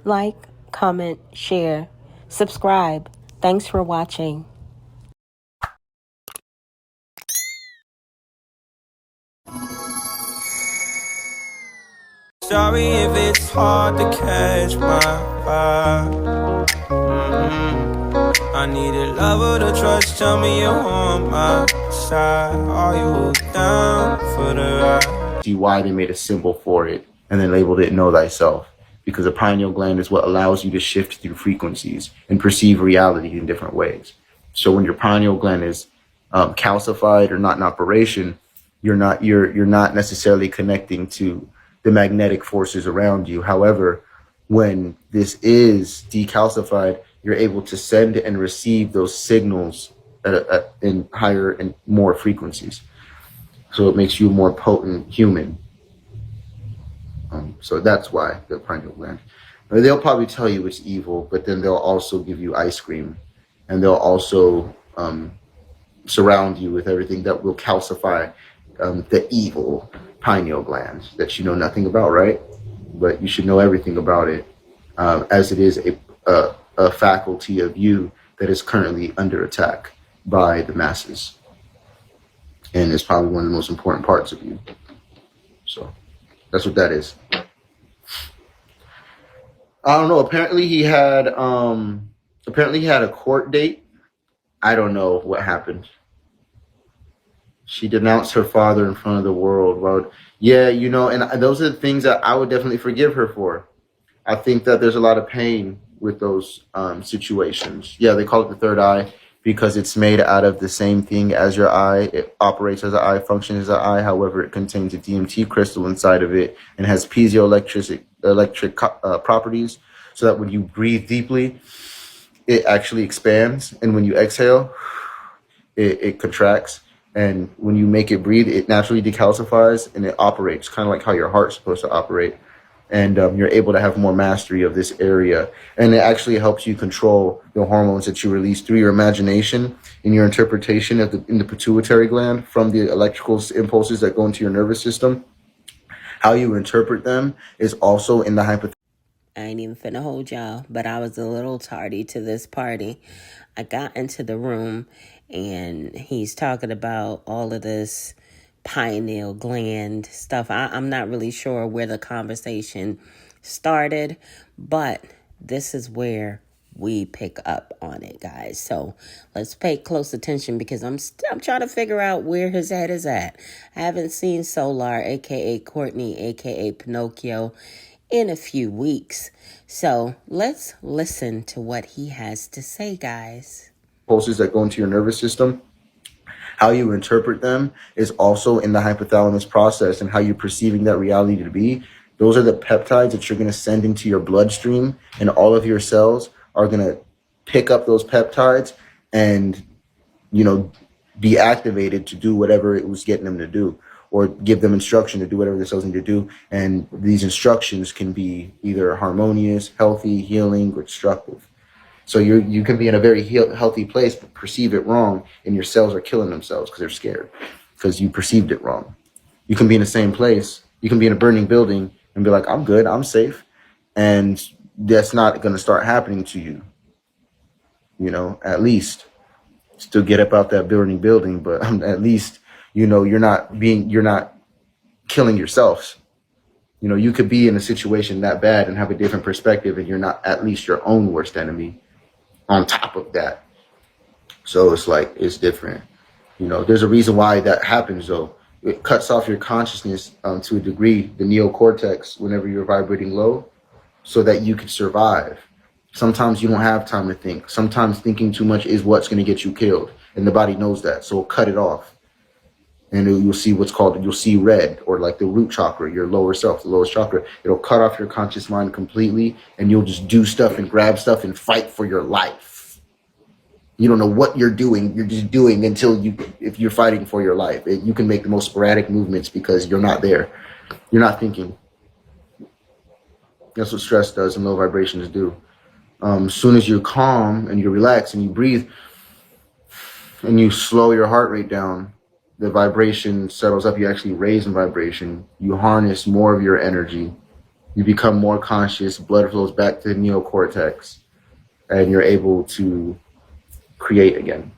like, comment, share, subscribe. Thanks for watching. Sorry if it's hard to catch my vibe. I need a lover to trust. Tell me you're on my side. Are you down for the ride? See why they made a symbol for it and then labeled it Know Thyself. Because the pineal gland is what allows you to shift through frequencies and perceive reality in different ways. So when your pineal gland is calcified or not in operation, you're not necessarily connecting to the magnetic forces around you. However, when this is decalcified, you're able to send and receive those signals in higher and more frequencies. So it makes you a more potent human. So that's why the pineal gland. They'll probably tell you it's evil, but then they'll also give you ice cream, and they'll also surround you with everything that will calcify the evil pineal gland that you know nothing about, right? But you should know everything about it, as it is a faculty of you that is currently under attack by the masses. And it's probably one of the most important parts of you. So that's what that is. I don't know. Apparently he had a court date. I don't know what happened. She denounced her father in front of the world. Well, yeah, and those are the things that I would definitely forgive her for. I think that there's a lot of pain with those situations. Yeah, they call it the third eye because it's made out of the same thing as your eye. It operates as an eye, functions as an eye. However, it contains a DMT crystal inside of it and has piezoelectric properties, so that when you breathe deeply, it actually expands, and when you exhale, it contracts. And when you make it breathe, it naturally decalcifies and it operates kind of like how your heart's supposed to operate. And you're able to have more mastery of this area. And it actually helps you control the hormones that you release through your imagination and your interpretation in the pituitary gland from the electrical impulses that go into your nervous system. How you interpret them is also in the hypothetical. I ain't even finna hold y'all, but I was a little tardy to this party. I got into the room and he's talking about all of this pineal gland stuff. I'm not really sure where the conversation started, but this is where we pick up on it, guys. So let's pay close attention because I'm trying to figure out where his head is at. I haven't seen Solar, aka Courtney, aka Pinocchio, in a few weeks. So let's listen to what he has to say, guys. Pulses that go into your nervous system. How you interpret them is also in the hypothalamus process, and how you're perceiving that reality to be. Those are the peptides that you're going to send into your bloodstream, and all of your cells are going to pick up those peptides and, be activated to do whatever it was getting them to do, or give them instruction to do whatever the cells need to do. And these instructions can be either harmonious, healthy, healing, or destructive. So you can be in a very healthy place, but perceive it wrong, and your cells are killing themselves because they're scared, because you perceived it wrong. You can be in the same place. You can be in a burning building and be like, I'm good, I'm safe. And that's not going to start happening to you. At least still get up out that burning building, but at least, you're not killing yourselves. You could be in a situation that bad and have a different perspective, and you're not at least your own worst enemy on top of that. So it's different. There's a reason why that happens, though. It cuts off your consciousness to a degree, the neocortex, whenever you're vibrating low, so that you can survive. Sometimes you don't have time to think. Sometimes thinking too much is what's going to get you killed, and the body knows that, so cut it off. And you'll see you'll see red, or like the root chakra, your lower self, the lowest chakra. It'll cut off your conscious mind completely, and you'll just do stuff and grab stuff and fight for your life. You don't know what you're doing. You're just doing if you're fighting for your life. You can make the most sporadic movements because you're not there. You're not thinking. That's what stress does and low vibrations do. As soon as you're calm and you relax and you breathe and you slow your heart rate down, the vibration settles up. You actually raise in vibration. You harness more of your energy, You become more conscious, blood flows back to the neocortex, and you're able to create again.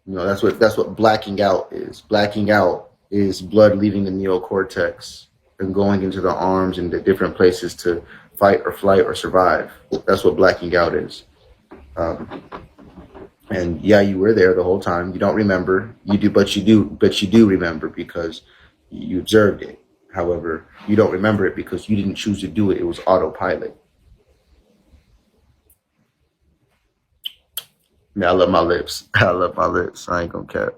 That's what blacking out is. Blacking out is blood leaving the neocortex and going into the arms and the different places to fight or flight or survive. That's what blacking out is. And yeah, you were there the whole time. You don't remember. But you do remember because you observed it. However, you don't remember it because you didn't choose to do it. It was autopilot. Yeah, I love my lips. I love my lips. I ain't gonna cap.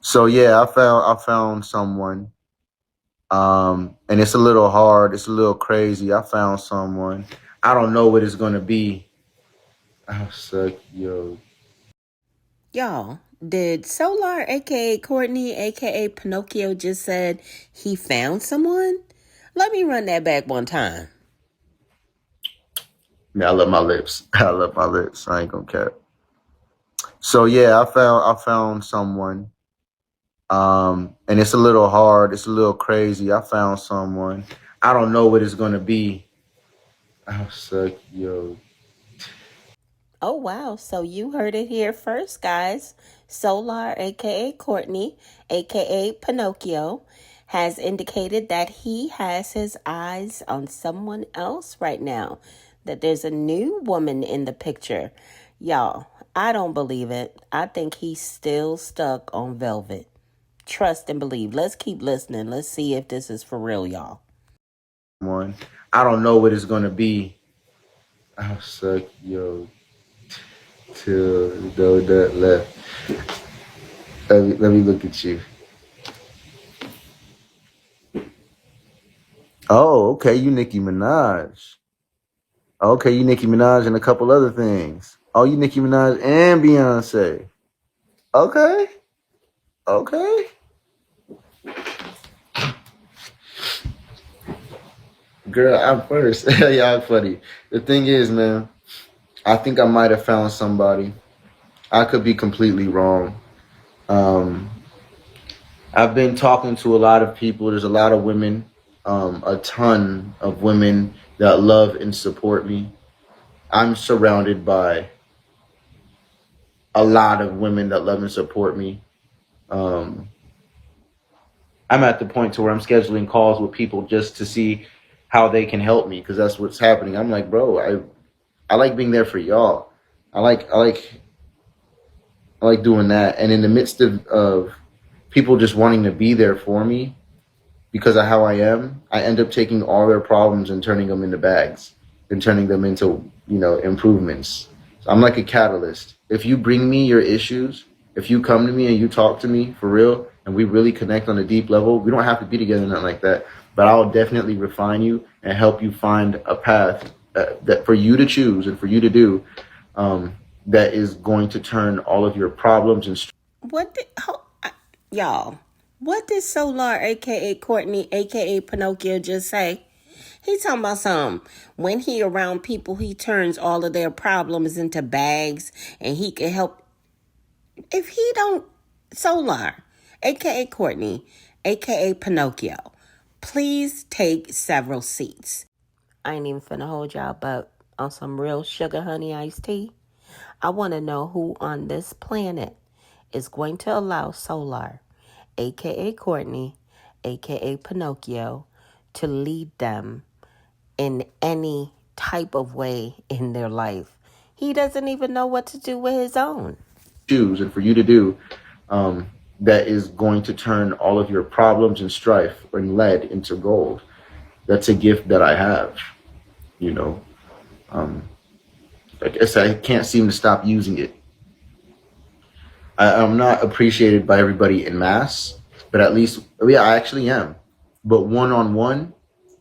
So yeah, I found someone. And it's a little hard. It's a little crazy. I found someone. I don't know what it's gonna be. I suck, yo. Y'all, did Solar, aka Courtney, aka Pinocchio, just said he found someone? Let me run that back one time. Yeah, I love my lips. I love my lips. I ain't gonna cap. So yeah, I found someone. And it's a little hard. It's a little crazy. I found someone. I don't know what it's gonna be. I suck, yo. Oh, wow. So you heard it here first, guys. Solar, aka Courtney, aka Pinocchio, has indicated that he has his eyes on someone else right now. That there's a new woman in the picture. Y'all, I don't believe it. I think he's still stuck on Velvet. Trust and believe. Let's keep listening. Let's see if this is for real, y'all. One. I don't know what it's gonna be. I suck, yo. Till the left. Let me look at you. Oh, okay, you Nicki Minaj. Okay, you Nicki Minaj and a couple other things. Oh, you Nicki Minaj and Beyonce. Okay. Okay. Girl, I'm first. Yeah, I'm funny. The thing is, man, I think I might have found somebody. I could be completely wrong. I've been talking to a lot of people. There's a lot of women, a ton of women that love and support me. I'm surrounded by a lot of women that love and support me. I'm at the point to where I'm scheduling calls with people just to see how they can help me because that's what's happening. I'm like, bro, I like being there for y'all. I like doing that. And in the midst of people just wanting to be there for me because of how I am, I end up taking all their problems and turning them into bags and turning them into, improvements. So I'm like a catalyst. If you bring me your issues, if you come to me and you talk to me for real and we really connect on a deep level, we don't have to be together, nothing like that. But I'll definitely refine you and help you find a path that for you to choose and for you to do that is going to turn all of your problems and Y'all, what did Solar, aka Courtney, aka Pinocchio, just say? He talking about something. When he around people, he turns all of their problems into bags and he can help. If he don't, Solar, aka Courtney, aka Pinocchio, please take several seats. I ain't even finna hold y'all, but on some real sugar honey iced tea, I want to know who on this planet is going to allow Solar, aka Courtney, aka Pinocchio, to lead them in any type of way in their life. He doesn't even know what to do with his own. Choose and for you to do that is going to turn all of your problems and strife and lead into gold. That's a gift that I have, Like I said, I can't seem to stop using it. I'm not appreciated by everybody in mass, but at least, yeah, I actually am. But one-on-one,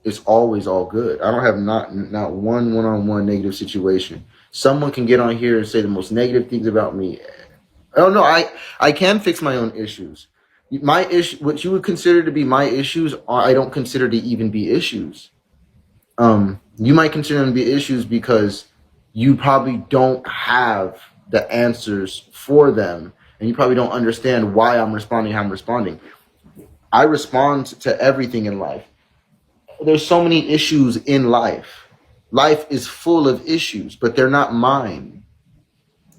it's always all good. I don't have not one-on-one negative situation. Someone can get on here and say the most negative things about me. Oh no, I can fix my own issues. My issue, what you would consider to be my issues, I don't consider to even be issues. You might consider them to be issues because you probably don't have the answers for them, and you probably don't understand why I'm responding how I'm responding. I respond to everything in life. There's so many issues in life. Life is full of issues, but they're not mine.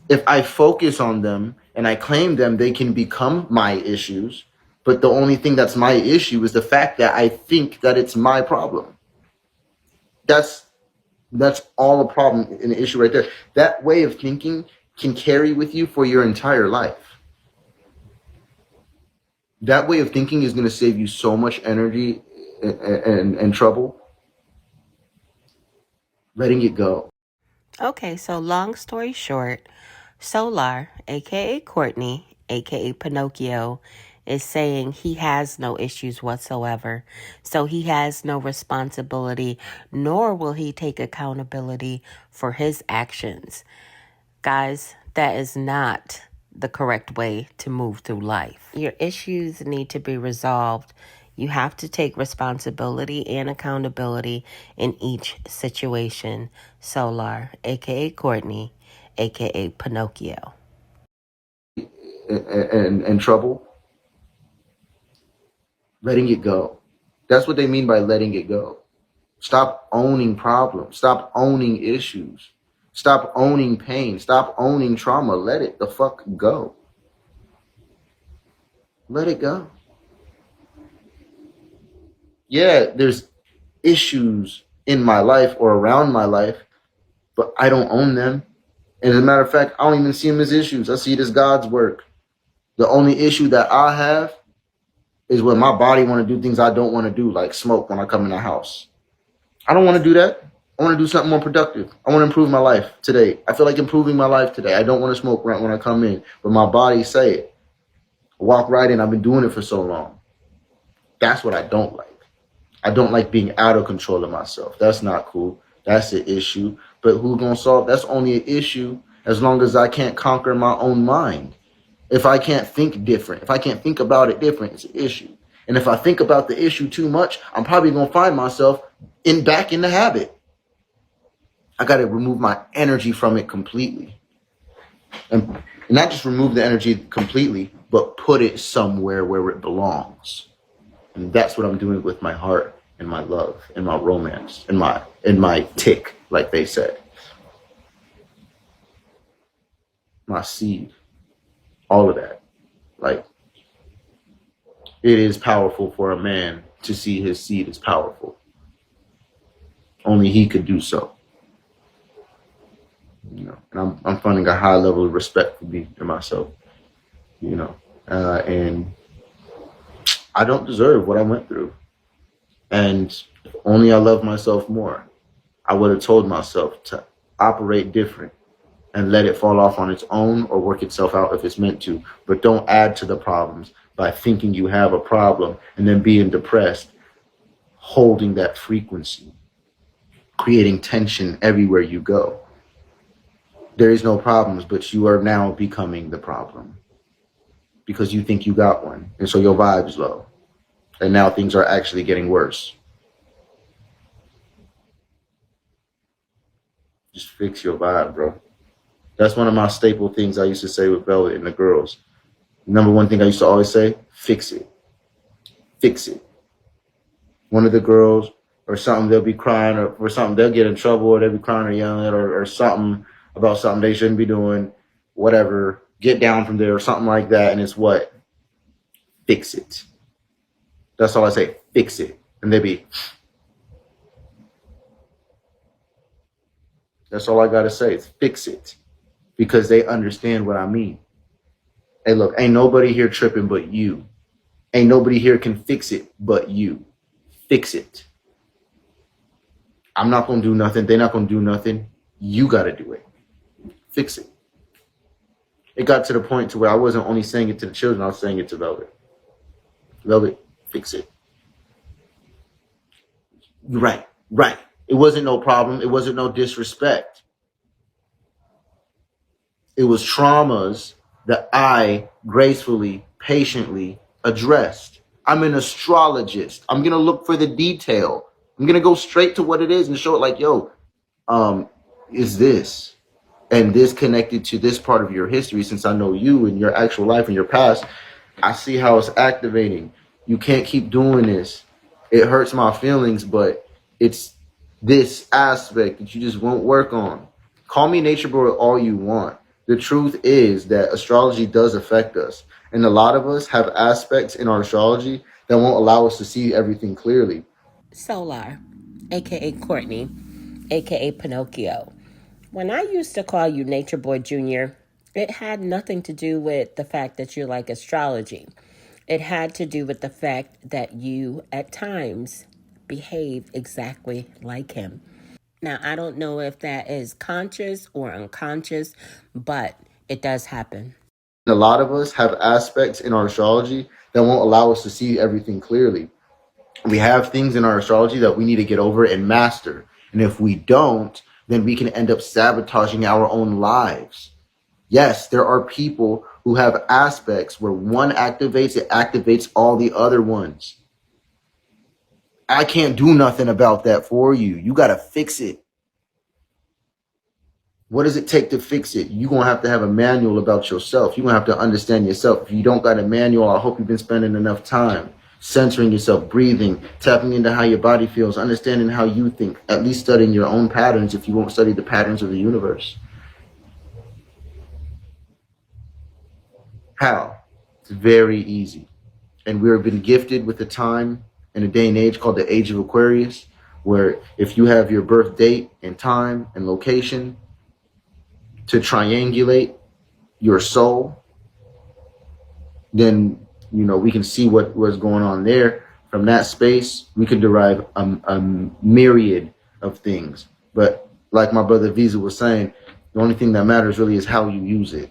If I focus on them and I claim them, they can become my issues. But the only thing that's my issue is the fact that I think that it's my problem. That's all a problem, an issue right there. That way of thinking can carry with you for your entire life. That way of thinking is going to save you so much energy and trouble. Letting it go. Okay, so long story short, Solar, aka Courtney, aka Pinocchio, is saying he has no issues whatsoever. So he has no responsibility, nor will he take accountability for his actions. Guys, that is not the correct way to move through life. Your issues need to be resolved. You have to take responsibility and accountability in each situation. Solar, aka Courtney, aka Pinocchio. And trouble. Letting it go. That's what they mean by letting it go. Stop owning problems. Stop owning issues. Stop owning pain. Stop owning trauma. Let it the fuck go. Let it go. Yeah, there's issues in my life or around my life, but I don't own them. And as a matter of fact, I don't even see them as issues. I see it as God's work. The only issue that I have is when my body want to do things I don't want to do, like smoke when I come in the house. I don't want to do that. I want to do something more productive. I want to improve my life today. I feel like improving my life today. I don't want to smoke right when I come in, but my body say it. I walk right in. I've been doing it for so long. That's what I don't like. I don't like being out of control of myself. That's not cool. That's an issue. But who's going to solve? That's only an issue as long as I can't conquer my own mind. If I can't think different, if I can't think about it different, it's an issue. And if I think about the issue too much, I'm probably going to find myself back in the habit. I got to remove my energy from it completely. And not just remove the energy completely, but put it somewhere where it belongs. And that's what I'm doing with my heart and my love and my romance and my tick, like they said. My seed. All of that. Like, it is powerful for a man to see his seed is powerful. Only he could do so. You know, and I'm finding a high level of respect for me and myself. You know, and I don't deserve what I went through. And if only I loved myself more, I would have told myself to operate different and let it fall off on its own or work itself out if it's meant to. But don't add to the problems by thinking you have a problem and then being depressed, holding that frequency, creating tension everywhere you go. There is no problems, but you are now becoming the problem because you think you got one. And so your vibe's low. And now things are actually getting worse. Just fix your vibe, bro. That's one of my staple things I used to say with Velvet and the girls. Number one thing I used to always say, fix it. Fix it. One of the girls or something, they'll be crying or something, they'll get in trouble or they'll be crying or yelling or something about something they shouldn't be doing, whatever, get down from there or something like that. And it's what? Fix it. That's all I say, fix it. And they be, that's all I got to say is fix it. Because they understand what I mean. Hey, look, ain't nobody here tripping but you. Ain't nobody here can fix it but you. Fix it. I'm not going to do nothing. They're not going to do nothing. You got to do it. Fix it. It got to the point to where I wasn't only saying it to the children, I was saying it to Velvet. Velvet, fix it. Right. It wasn't no problem. It wasn't no disrespect. It was traumas that I gracefully, patiently addressed. I'm an astrologist. I'm going to look for the detail. I'm going to go straight to what it is and show it like, yo, is this and this connected to this part of your history? Since I know you and your actual life and your past, I see how it's activating. You can't keep doing this. It hurts my feelings, but it's this aspect that you just won't work on. Call me nature boy all you want. The truth is that astrology does affect us. And a lot of us have aspects in our astrology that won't allow us to see everything clearly. Solar, aka Courtney, aka Pinocchio. When I used to call you Nature Boy Jr., it had nothing to do with the fact that you like astrology. It had to do with the fact that you, at times, behave exactly like him. Now, I don't know if that is conscious or unconscious, but it does happen. A lot of us have aspects in our astrology that won't allow us to see everything clearly. We have things in our astrology that we need to get over and master. And if we don't, then we can end up sabotaging our own lives. Yes, there are people who have aspects where one activates, it activates all the other ones. I can't do nothing about that for you. You got to fix it. What does it take to fix it? You're going to have a manual about yourself. You're going to have to understand yourself. If you don't got a manual, I hope you've been spending enough time centering yourself, breathing, tapping into how your body feels, understanding how you think, at least studying your own patterns if you won't study the patterns of the universe. How? It's very easy. And we've been gifted with a time in a day and age called the Age of Aquarius, where if you have your birth date and time and location to triangulate your soul, then, you know, we can see what was going on there. From that space, we can derive a myriad of things. But like my brother Visa was saying, the only thing that matters really is how you use it.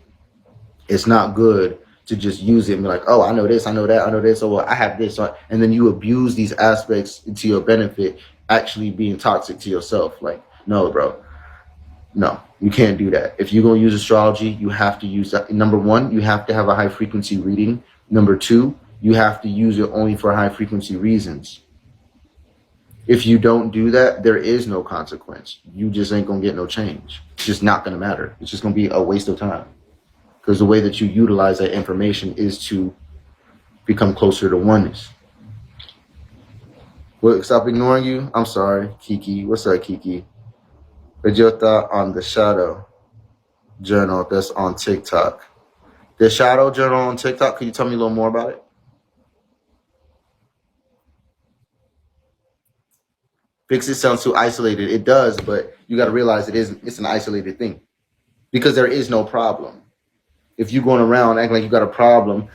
It's not good to just use it and be like, oh, I know this, I know that, I know this, oh, well, I have this. And then you abuse these aspects to your benefit, actually being toxic to yourself. Like, no, bro. No, you can't do that. If you're going to use astrology, you have to use that. Number one, you have to have a high frequency reading. Number two, you have to use it only for high frequency reasons. If you don't do that, there is no consequence. You just ain't going to get no change. It's just not going to matter. It's just going to be a waste of time. Because the way that you utilize that information is to become closer to oneness. Will stop ignoring you? I'm sorry, Kiki. What's up, Kiki? What's your thought on the shadow journal that's on TikTok? The shadow journal on TikTok, can you tell me a little more about it? Fix it sounds too isolated. It does, but you got to realize it's an isolated thing. Because there is no problem. If you're going around acting like you got a problem,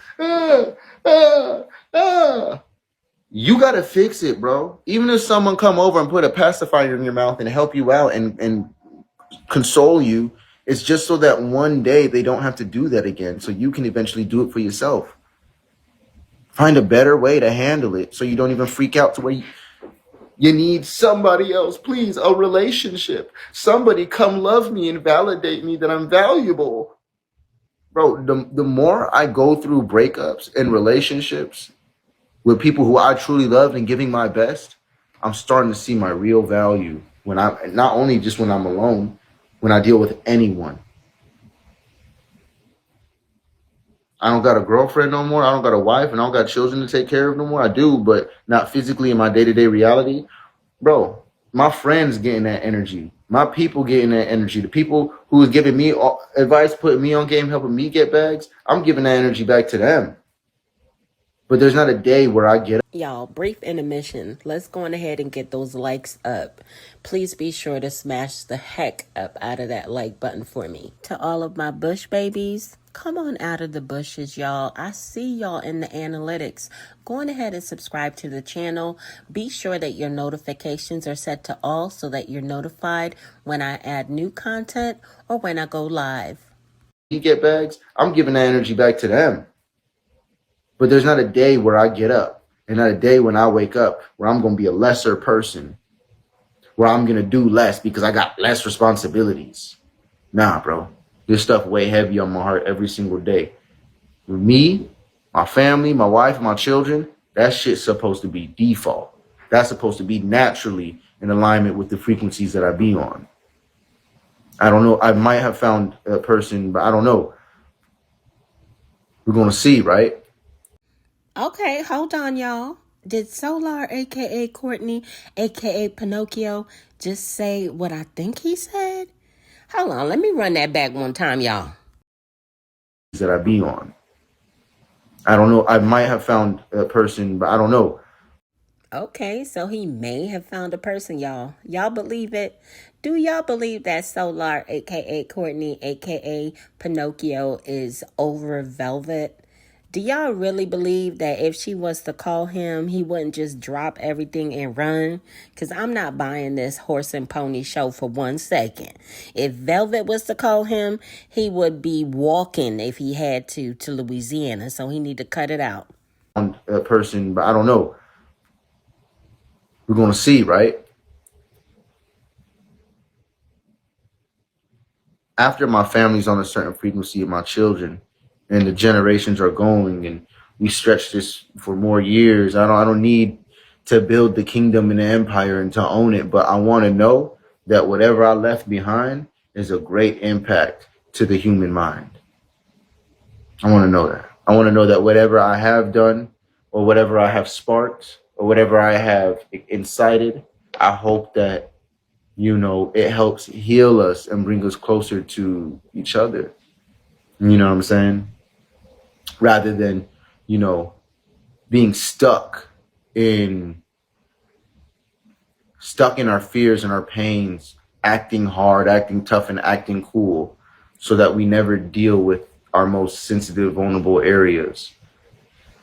you got to fix it, bro. Even if someone come over and put a pacifier in your mouth and help you out and console you, it's just so that one day they don't have to do that again. So you can eventually do it for yourself. Find a better way to handle it so you don't even freak out to where you need somebody else, please, a relationship. Somebody come love me and validate me that I'm valuable. Bro, the more I go through breakups and relationships with people who I truly loved and giving my best, I'm starting to see my real value when I'm not only just when I'm alone, when I deal with anyone. I don't got a girlfriend no more. I don't got a wife and I don't got children to take care of no more. I do, but not physically in my day-to-day reality. Bro, my friends getting that energy. My people getting that energy. The people who is giving me advice, putting me on game, helping me get bags, I'm giving that energy back to them. But there's not a day where I get... Y'all, brief intermission. Let's go on ahead and get those likes up. Please be sure to smash the heck up out of that like button for me. To all of my bush babies, come on out of the bushes, y'all. I see y'all in the analytics. Go on ahead and subscribe to the channel. Be sure that your notifications are set to all so that you're notified when I add new content or when I go live. You get bags, I'm giving that energy back to them. But there's not a day where I get up and not a day when I wake up where I'm going to be a lesser person, where I'm going to do less because I got less responsibilities. Nah, bro. This stuff way heavy on my heart every single day. With me, my family, my wife, my children, that shit's supposed to be default. That's supposed to be naturally in alignment with the frequencies that I be on. I don't know. I might have found a person, but I don't know. We're going to see, right? Okay, hold on, y'all. Did Solar, aka Courtney, aka Pinocchio, just say what I think he said? Hold on, let me run that back one time, y'all. That I be on. I don't know. I might have found a person, but I don't know. Okay, so he may have found a person, y'all. Y'all believe it? Do y'all believe that Solar, aka Courtney, aka Pinocchio, is over Velvet? Do y'all really believe that if she was to call him, he wouldn't just drop everything and run? Because I'm not buying this horse and pony show for 1 second. If Velvet was to call him, he would be walking if he had to Louisiana, so he need to cut it out. A person, but I don't know. We're going to see, right? After my family's on a certain frequency of my children and the generations are going and we stretch this for more years, I don't need to build the kingdom and the empire and to own it, but I want to know that whatever I left behind is a great impact to the human mind. I want to know that. I want to know that whatever I have done or whatever I have sparked or whatever I have incited, I hope that, you know, it helps heal us and bring us closer to each other. You know what I'm saying? Rather than, you know, being stuck in our fears and our pains, acting hard, acting tough, and acting cool, so that we never deal with our most sensitive, vulnerable areas.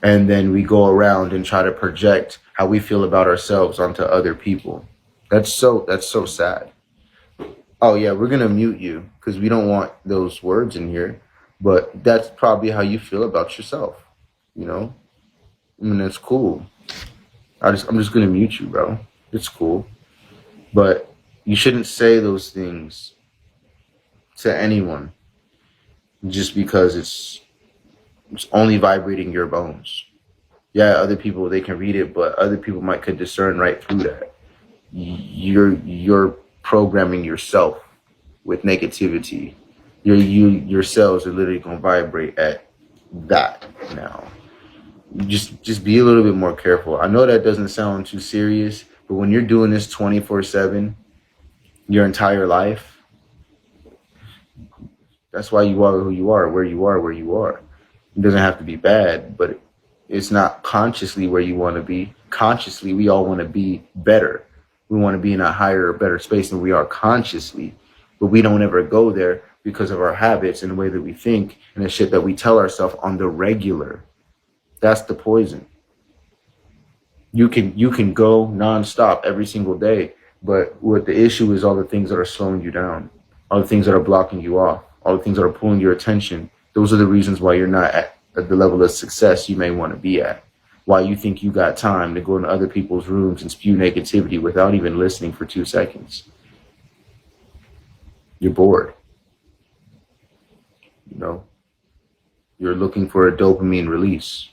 And then we go around and try to project how we feel about ourselves onto other people. That's so sad. Oh yeah, we're gonna mute you because we don't want those words in here. But that's probably how you feel about yourself. You know, I mean, that's cool. I'm just gonna mute you, bro. It's cool, but you shouldn't say those things to anyone just because it's only vibrating your bones. Yeah, other people, they can read it, but other people could discern right through that. You're programming yourself with negativity. Your cells are literally gonna vibrate at that now. Just be a little bit more careful. I know that doesn't sound too serious, but when you're doing this 24/7, your entire life, that's why you are who you are, where you are, where you are. It doesn't have to be bad, but it's not consciously where you want to be. Consciously, we all want to be better. We want to be in a higher or better space than we are consciously, but we don't ever go there because of our habits and the way that we think and the shit that we tell ourselves on the regular. That's the poison. You can go nonstop every single day, but what the issue is all the things that are slowing you down, all the things that are blocking you off, all the things that are pulling your attention. Those are the reasons why you're not at the level of success you may want to be at. Why you think you got time to go into other people's rooms and spew negativity without even listening for 2 seconds. You're bored. You know, you're looking for a dopamine release.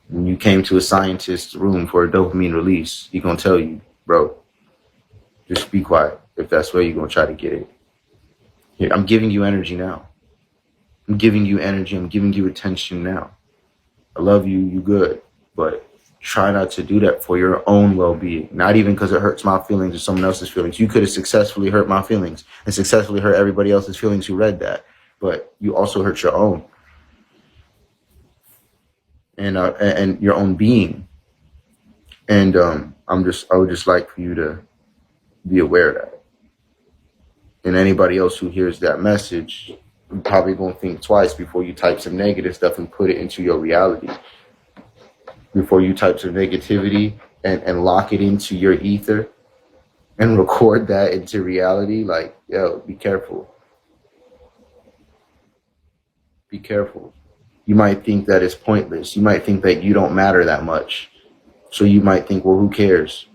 When you came to a scientist's room for a dopamine release, he's going to tell you, bro, just be quiet if that's where you're going to try to get it. Here, I'm giving you energy now. I'm giving you energy. I'm giving you attention now. I love you. You good. But try not to do that for your own well-being. Not even because it hurts my feelings or someone else's feelings. You could have successfully hurt my feelings and successfully hurt everybody else's feelings who read that. But you also hurt your own. And your own being. And I would just like for you to be aware of that. And anybody else who hears that message, you're probably gonna think twice before you type some negative stuff and put it into your reality. Before you type some negativity and lock it into your ether and record that into reality, like, yo, be careful. Be careful. You might think that it's pointless. You might think that you don't matter that much. So you might think, well, who cares?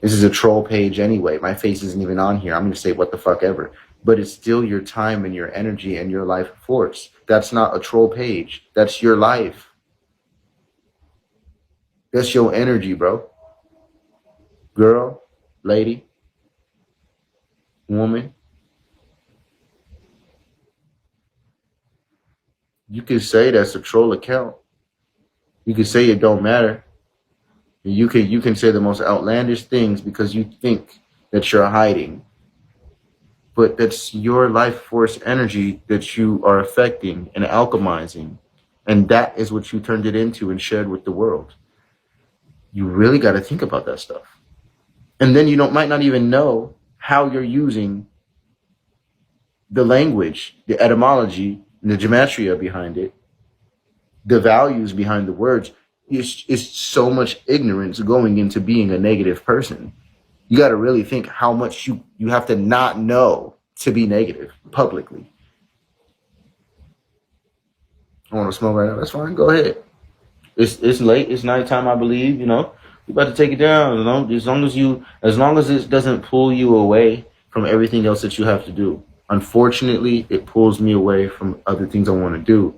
This is a troll page anyway. My face isn't even on here. I'm going to say what the fuck ever. But it's still your time and your energy and your life force. That's not a troll page. That's your life. That's your energy, bro. Girl, lady, woman. You could say that's a troll account. You can say it don't matter. You can say the most outlandish things because you think that you're hiding. But that's your life force energy that you are affecting and alchemizing. And that is what you turned it into and shared with the world. You really got to think about that stuff. And then you might not even know how you're using the language, the etymology, and the gematria behind it, the values behind the words. It's so much ignorance going into being a negative person. You got to really think how much you have to not know to be negative publicly. I want to smoke right now. That's fine. Go ahead. It's late. It's nighttime, I believe. You know, you about to take it down. You know, as long as it doesn't pull you away from everything else that you have to do. Unfortunately, it pulls me away from other things I want to do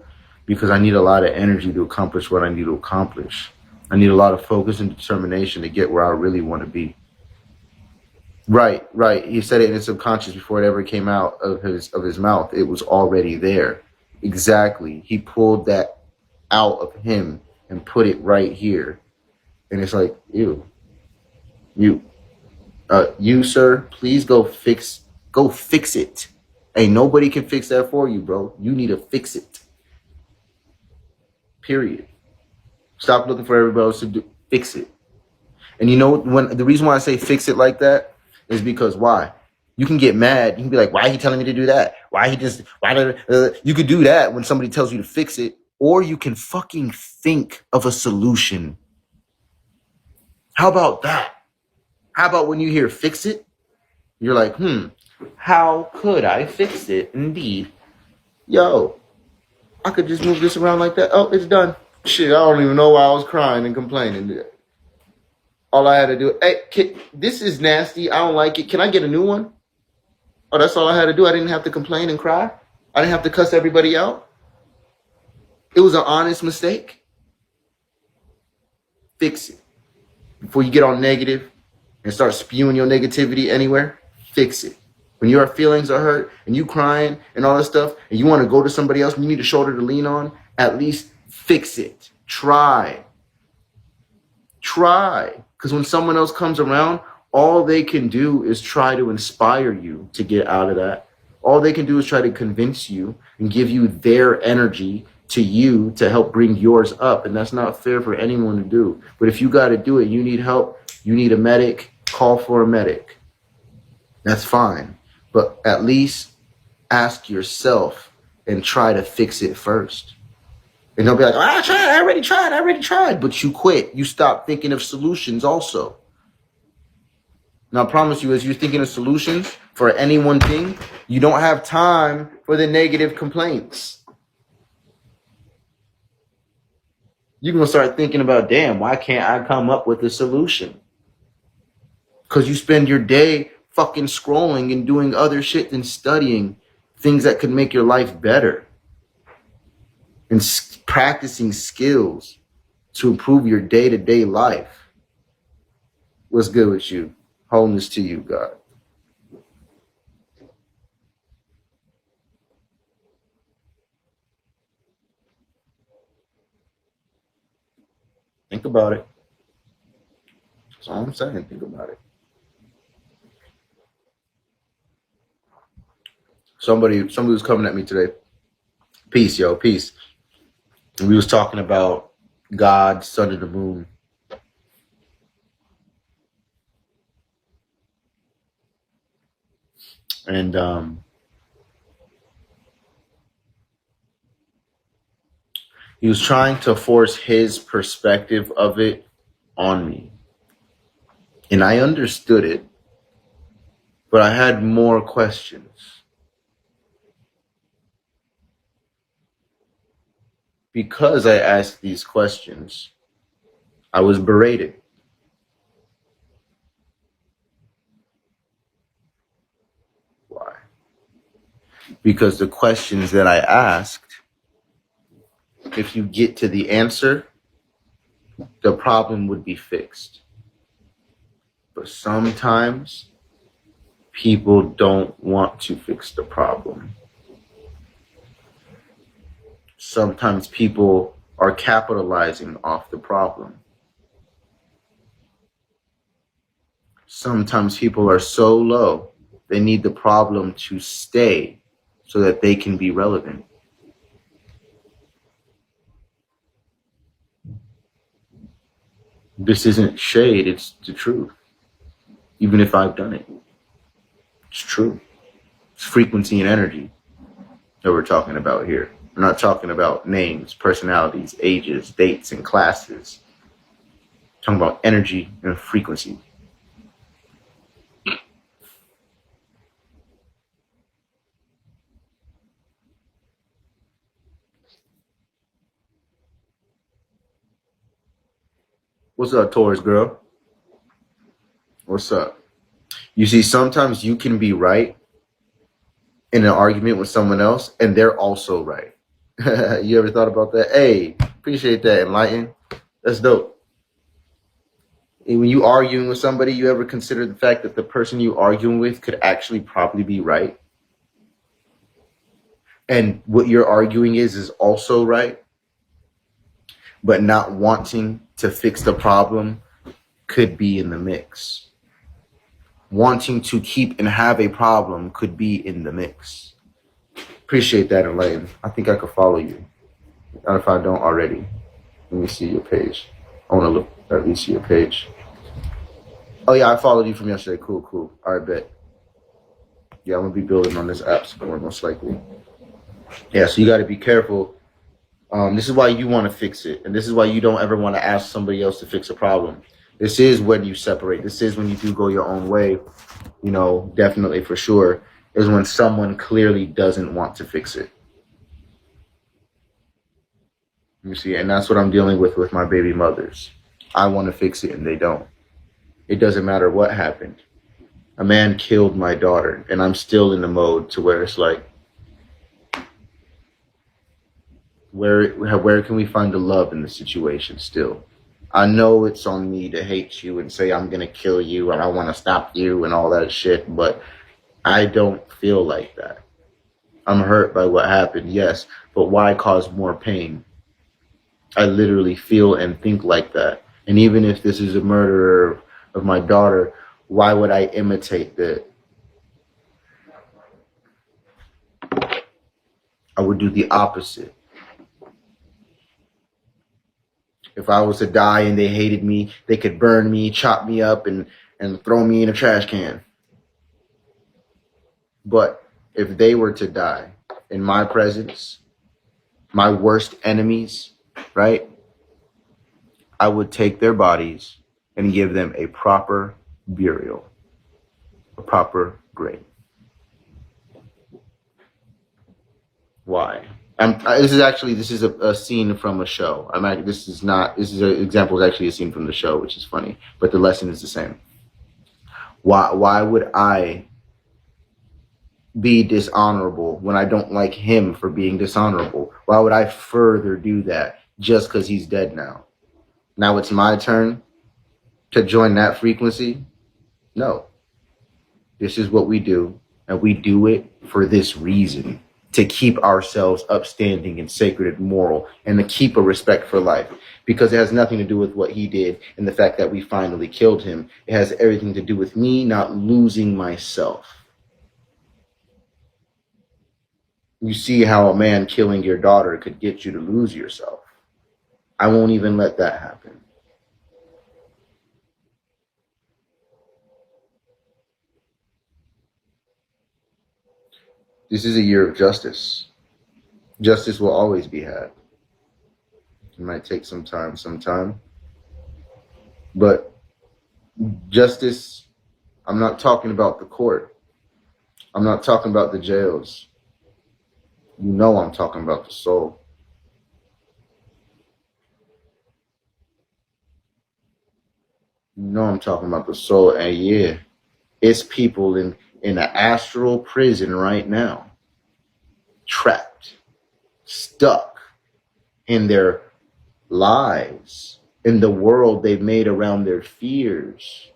because I need a lot of energy to accomplish what I need to accomplish. I need a lot of focus and determination to get where I really want to be. Right. He said it in his subconscious before it ever came out of his mouth. It was already there. Exactly. He pulled that out of him and put it right here. And it's like, ew. You, sir, please go fix it. Ain't nobody can fix that for you, bro. You need to fix it. Period. Stop looking for everybody else to fix it. And you know, the reason why I say fix it like that is because why? You can get mad. You can be like, why are he telling me to do that? You could do that when somebody tells you to fix it, or you can fucking think of a solution. How about that? How about when you hear fix it, you're like, how could I fix it? Indeed. Yo, I could just move this around like that. Oh, it's done. Shit, I don't even know why I was crying and complaining. All I had to do, hey, this is nasty. I don't like it. Can I get a new one? Oh, that's all I had to do. I didn't have to complain and cry. I didn't have to cuss everybody out. It was an honest mistake. Fix it. Before you get all negative and start spewing your negativity anywhere, fix it. When your feelings are hurt and you crying and all that stuff, and you want to go to somebody else and you need a shoulder to lean on, at least fix it. Try. Because when someone else comes around, all they can do is try to inspire you to get out of that. All they can do is try to convince you and give you their energy to you to help bring yours up. And that's not fair for anyone to do. But if you got to do it, you need help, you need a medic, call for a medic. That's fine. But at least ask yourself and try to fix it first. And they'll be like, I already tried. But you quit. You stop thinking of solutions also. Now, I promise you, as you're thinking of solutions for any one thing, you don't have time for the negative complaints. You're going to start thinking about, damn, why can't I come up with a solution? Because you spend your day fucking scrolling and doing other shit than studying things that could make your life better. And practicing skills to improve your day-to-day life. What's good with you? Wholeness to you, God. Think about it. That's all I'm saying. Think about it. Somebody was coming at me today. Peace, yo, peace. And we was talking about God, sun, and the moon. And he was trying to force his perspective of it on me. And I understood it, but I had more questions. Because I asked these questions, I was berated. Why? Because the questions that I asked, if you get to the answer, the problem would be fixed. But sometimes people don't want to fix the problem. Sometimes people are capitalizing off the problem. Sometimes people are so low, they need the problem to stay so that they can be relevant. This isn't shade, it's the truth. Even if I've done it, it's true. It's frequency and energy that we're talking about here. We're not talking about names, personalities, ages, dates, and classes. We're talking about energy and frequency. What's up, Taurus girl? What's up? You see, sometimes you can be right in an argument with someone else, and they're also right. You ever thought about that? Hey, appreciate that, Enlighten. That's dope. And when you arguing with somebody, you ever consider the fact that the person you arguing with could actually probably be right? And what you're arguing is also right, but not wanting to fix the problem could be in the mix. Wanting to keep and have a problem could be in the mix. Appreciate that, Elaine. I think I could follow you. And if I don't already, let me see your page. I want to look at least your page. Oh yeah, I followed you from yesterday. Cool. All right, bet. Yeah, I'm gonna be building on this app more most likely. Yeah, so you got to be careful. This is why you want to fix it, and this is why you don't ever want to ask somebody else to fix a problem. This is when you separate. This is when you do go your own way. You know, definitely for sure, is when someone clearly doesn't want to fix it. You see, and that's what I'm dealing with my baby mothers. I want to fix it, and they don't. It doesn't matter what happened. A man killed my daughter, and I'm still in the mode to where it's like, where can we find the love in the situation still? I know it's on me to hate you and say I'm going to kill you and I want to stop you and all that shit, but I don't feel like that. I'm hurt by what happened, yes, but why cause more pain? I literally feel and think like that. And even if this is a murderer of my daughter, why would I imitate that? I would do the opposite. If I was to die and they hated me, they could burn me, chop me up, and throw me in a trash can. But if they were to die in my presence, my worst enemies, right, I would take their bodies and give them a proper burial, a proper grave. Why? This is a scene from a show. This is an example is actually a scene from the show, which is funny, but the lesson is the same. Why would I be dishonorable when I don't like him for being dishonorable? Why would I further do that just because he's dead now? Now it's my turn to join that frequency? No. This is what we do, and we do it for this reason. To keep ourselves upstanding and sacred and moral, and to keep a respect for life, because it has nothing to do with what he did and the fact that we finally killed him. It has everything to do with me not losing myself. You see how a man killing your daughter could get you to lose yourself. I won't even let that happen. This is a year of justice. Justice will always be had. It might take some time. But justice, I'm not talking about the court. I'm not talking about the jails. You know I'm talking about the soul. You know I'm talking about the soul. And yeah, it's people in an astral prison right now, trapped, stuck in their lives, in the world they've made around their fears.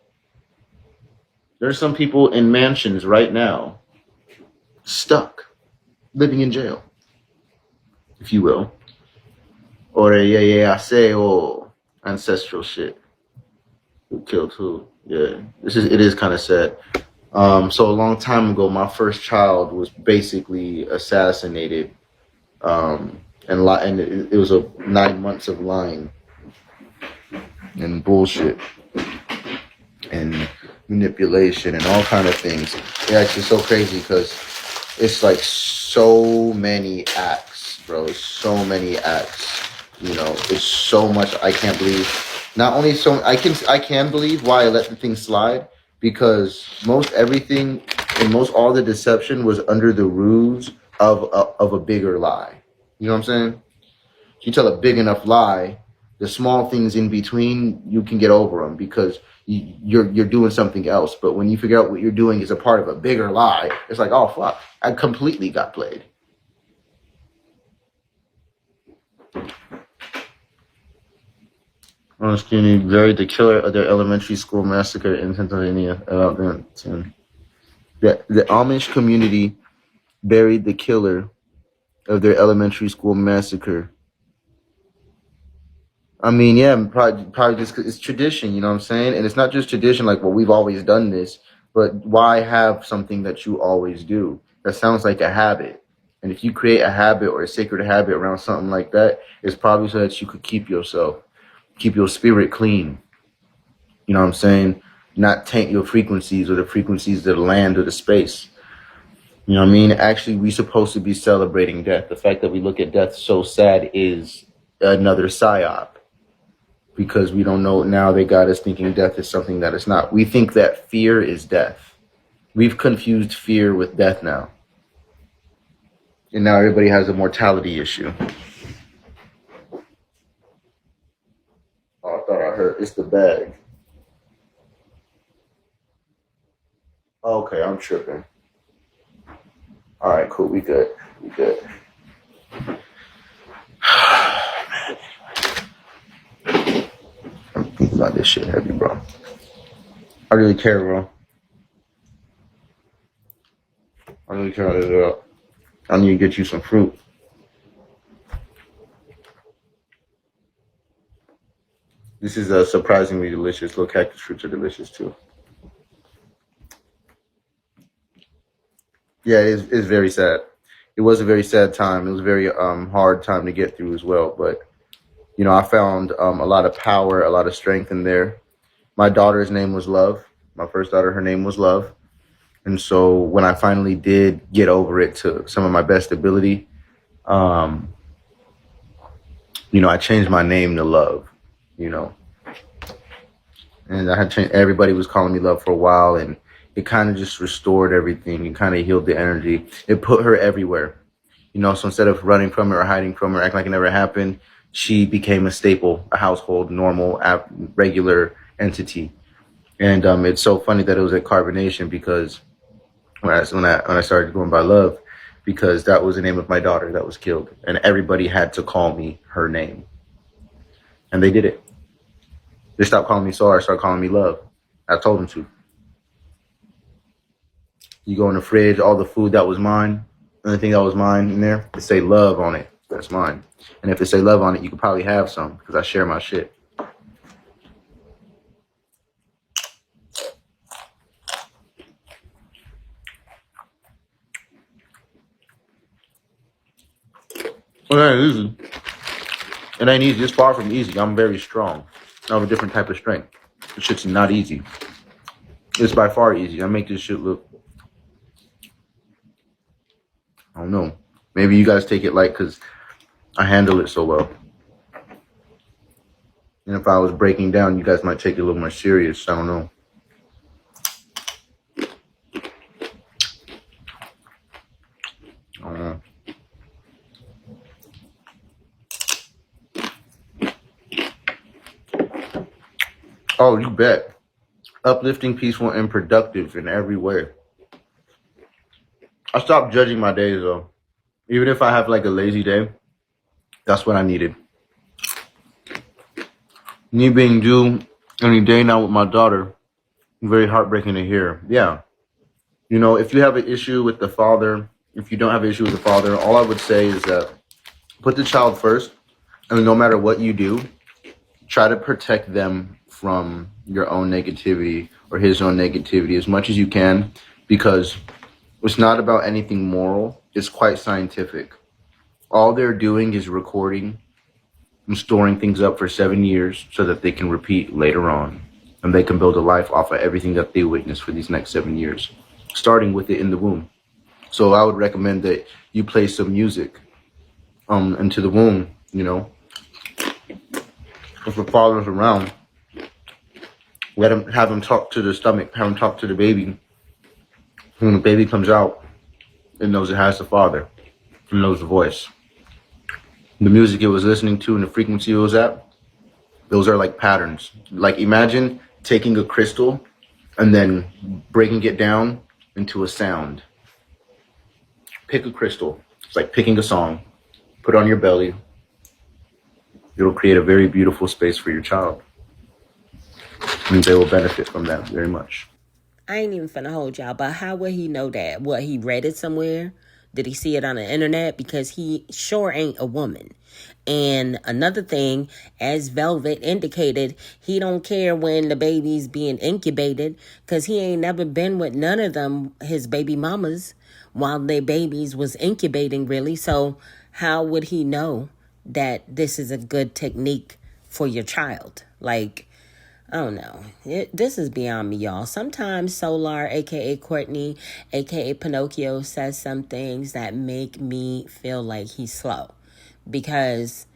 There's some people in mansions right now, stuck, living in jail, if you will. Or yeah, I say, oh, ancestral shit. Who killed who? Yeah, it is kind of sad. So a long time ago, my first child was basically assassinated, and it was a 9 months of lying and bullshit and manipulation and all kind of things. Yeah, it's just so crazy because it's like so many acts, bro. It's so many acts. You know, it's so much. I can't believe. Not only so, I can believe why I let the thing slide, because most everything and most all the deception was under the ruse of a bigger lie. You know what I'm saying? If you tell a big enough lie, the small things in between, you can get over them because you're doing something else. But when you figure out what you're doing is a part of a bigger lie, it's like, oh fuck, I completely got played. Skinny buried the killer of their elementary school massacre in Pennsylvania. The Amish community buried the killer of their elementary school massacre. I mean, yeah, probably just 'cause it's tradition, you know what I'm saying? And it's not just tradition like, well, we've always done this, but why have something that you always do? That sounds like a habit. And if you create a habit or a sacred habit around something like that, it's probably so that you could keep your spirit clean. You know what I'm saying? Not taint your frequencies or the frequencies of the land or the space. You know what I mean? Actually, we're supposed to be celebrating death. The fact that we look at death so sad is another psyop. Because we don't know now, they got us thinking death is something that it's not. We think that fear is death. We've confused fear with death now. And now everybody has a mortality issue. Oh, I thought I heard it's the bag. Okay, I'm tripping. All right, cool. We good. I'm thinking about this shit heavy, bro. I really care, bro. I really care about this. I need to get you some fruit. This is surprisingly delicious. Little cactus fruits are delicious too. Yeah, it's very sad. It was a very sad time. It was a very hard time to get through as well. But you know, I found a lot of power, a lot of strength in there. My daughter's name was Love. My first daughter, her name was Love. And so when I finally did get over it to some of my best ability, you know, I changed my name to Love, you know. And I had changed, everybody was calling me Love for a while, and it kind of just restored everything. It kind of healed the energy. It put her everywhere, you know. So instead of running from her or hiding from her, acting like it never happened, she became a staple, a household, normal, regular entity. And it's so funny that it was at Carbonation, because when I started going by Love, because that was the name of my daughter that was killed, and everybody had to call me her name, and they did it. They stopped calling me Sar, started calling me Love. I told them to. You go in the fridge, all the food that was mine, anything that was mine in there, it say Love on it. That's mine. And if it say Love on it, you could probably have some, because I share my shit. Well, it ain't easy. It ain't easy. It's far from easy. I'm very strong. I have a different type of strength. This shit's not easy. It's by far easy. I make this shit look, I don't know. Maybe you guys take it light because I handle it so well. And if I was breaking down, you guys might take it a little more serious. I don't know. Oh, you bet. Uplifting, peaceful, and productive in every way. I stopped judging my days, though. Even if I have like a lazy day, that's what I needed. Me being due any day now with my daughter, very heartbreaking to hear. Yeah. You know, if you have an issue with the father, if you don't have an issue with the father, all I would say is that put the child first. And no matter what you do, try to protect them from your own negativity or his own negativity as much as you can, because it's not about anything moral. It's quite scientific. All they're doing is recording and storing things up for 7 years so that they can repeat later on. And they can build a life off of everything that they witness for these next 7 years, starting with it in the womb. So I would recommend that you play some music into the womb, you know. If the father's around, have him talk to the stomach, have him talk to the baby. When the baby comes out, it knows it has the father, it knows the voice. The music it was listening to and the frequency it was at, those are like patterns. Like imagine taking a crystal and then breaking it down into a sound. Pick a crystal. It's like picking a song. Put it on your belly. It'll create a very beautiful space for your child. And they will benefit from that very much. I ain't even finna hold y'all, but how would he know that? What, he read it somewhere? Did he see it on the internet? Because he sure ain't a woman. And another thing, as Velvet indicated, he don't care when the baby's being incubated, because he ain't never been with none of them, his baby mamas, while their babies was incubating, really. So how would he know that this is a good technique for your child? Like, I don't know. This is beyond me, y'all. Sometimes Solar, a.k.a. Courtney, a.k.a. Pinocchio, says some things that make me feel like he's slow. Because,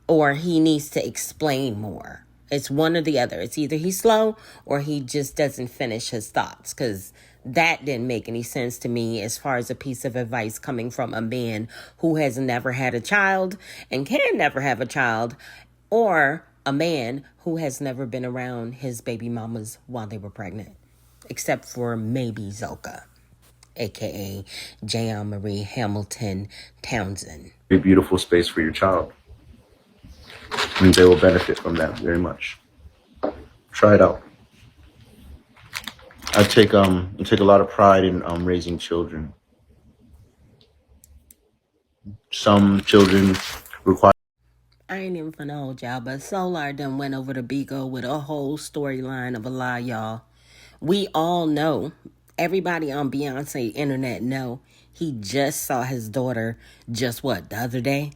or he needs to explain more. It's one or the other. It's either he's slow or he just doesn't finish his thoughts. Because that didn't make any sense to me as far as a piece of advice coming from a man who has never had a child and can never have a child, or a man who has never been around his baby mamas while they were pregnant, except for maybe Zoka, a.k.a. J.M. Marie Hamilton Townsend. A beautiful space for your child. And they will benefit from that very much. Try it out. I take a lot of pride in raising children. Some children require. I ain't even finna hold y'all, but Solar done went over to Bigo with a whole storyline of a lie, y'all. We all know, everybody on Beyonce internet know, he just saw his daughter the other day?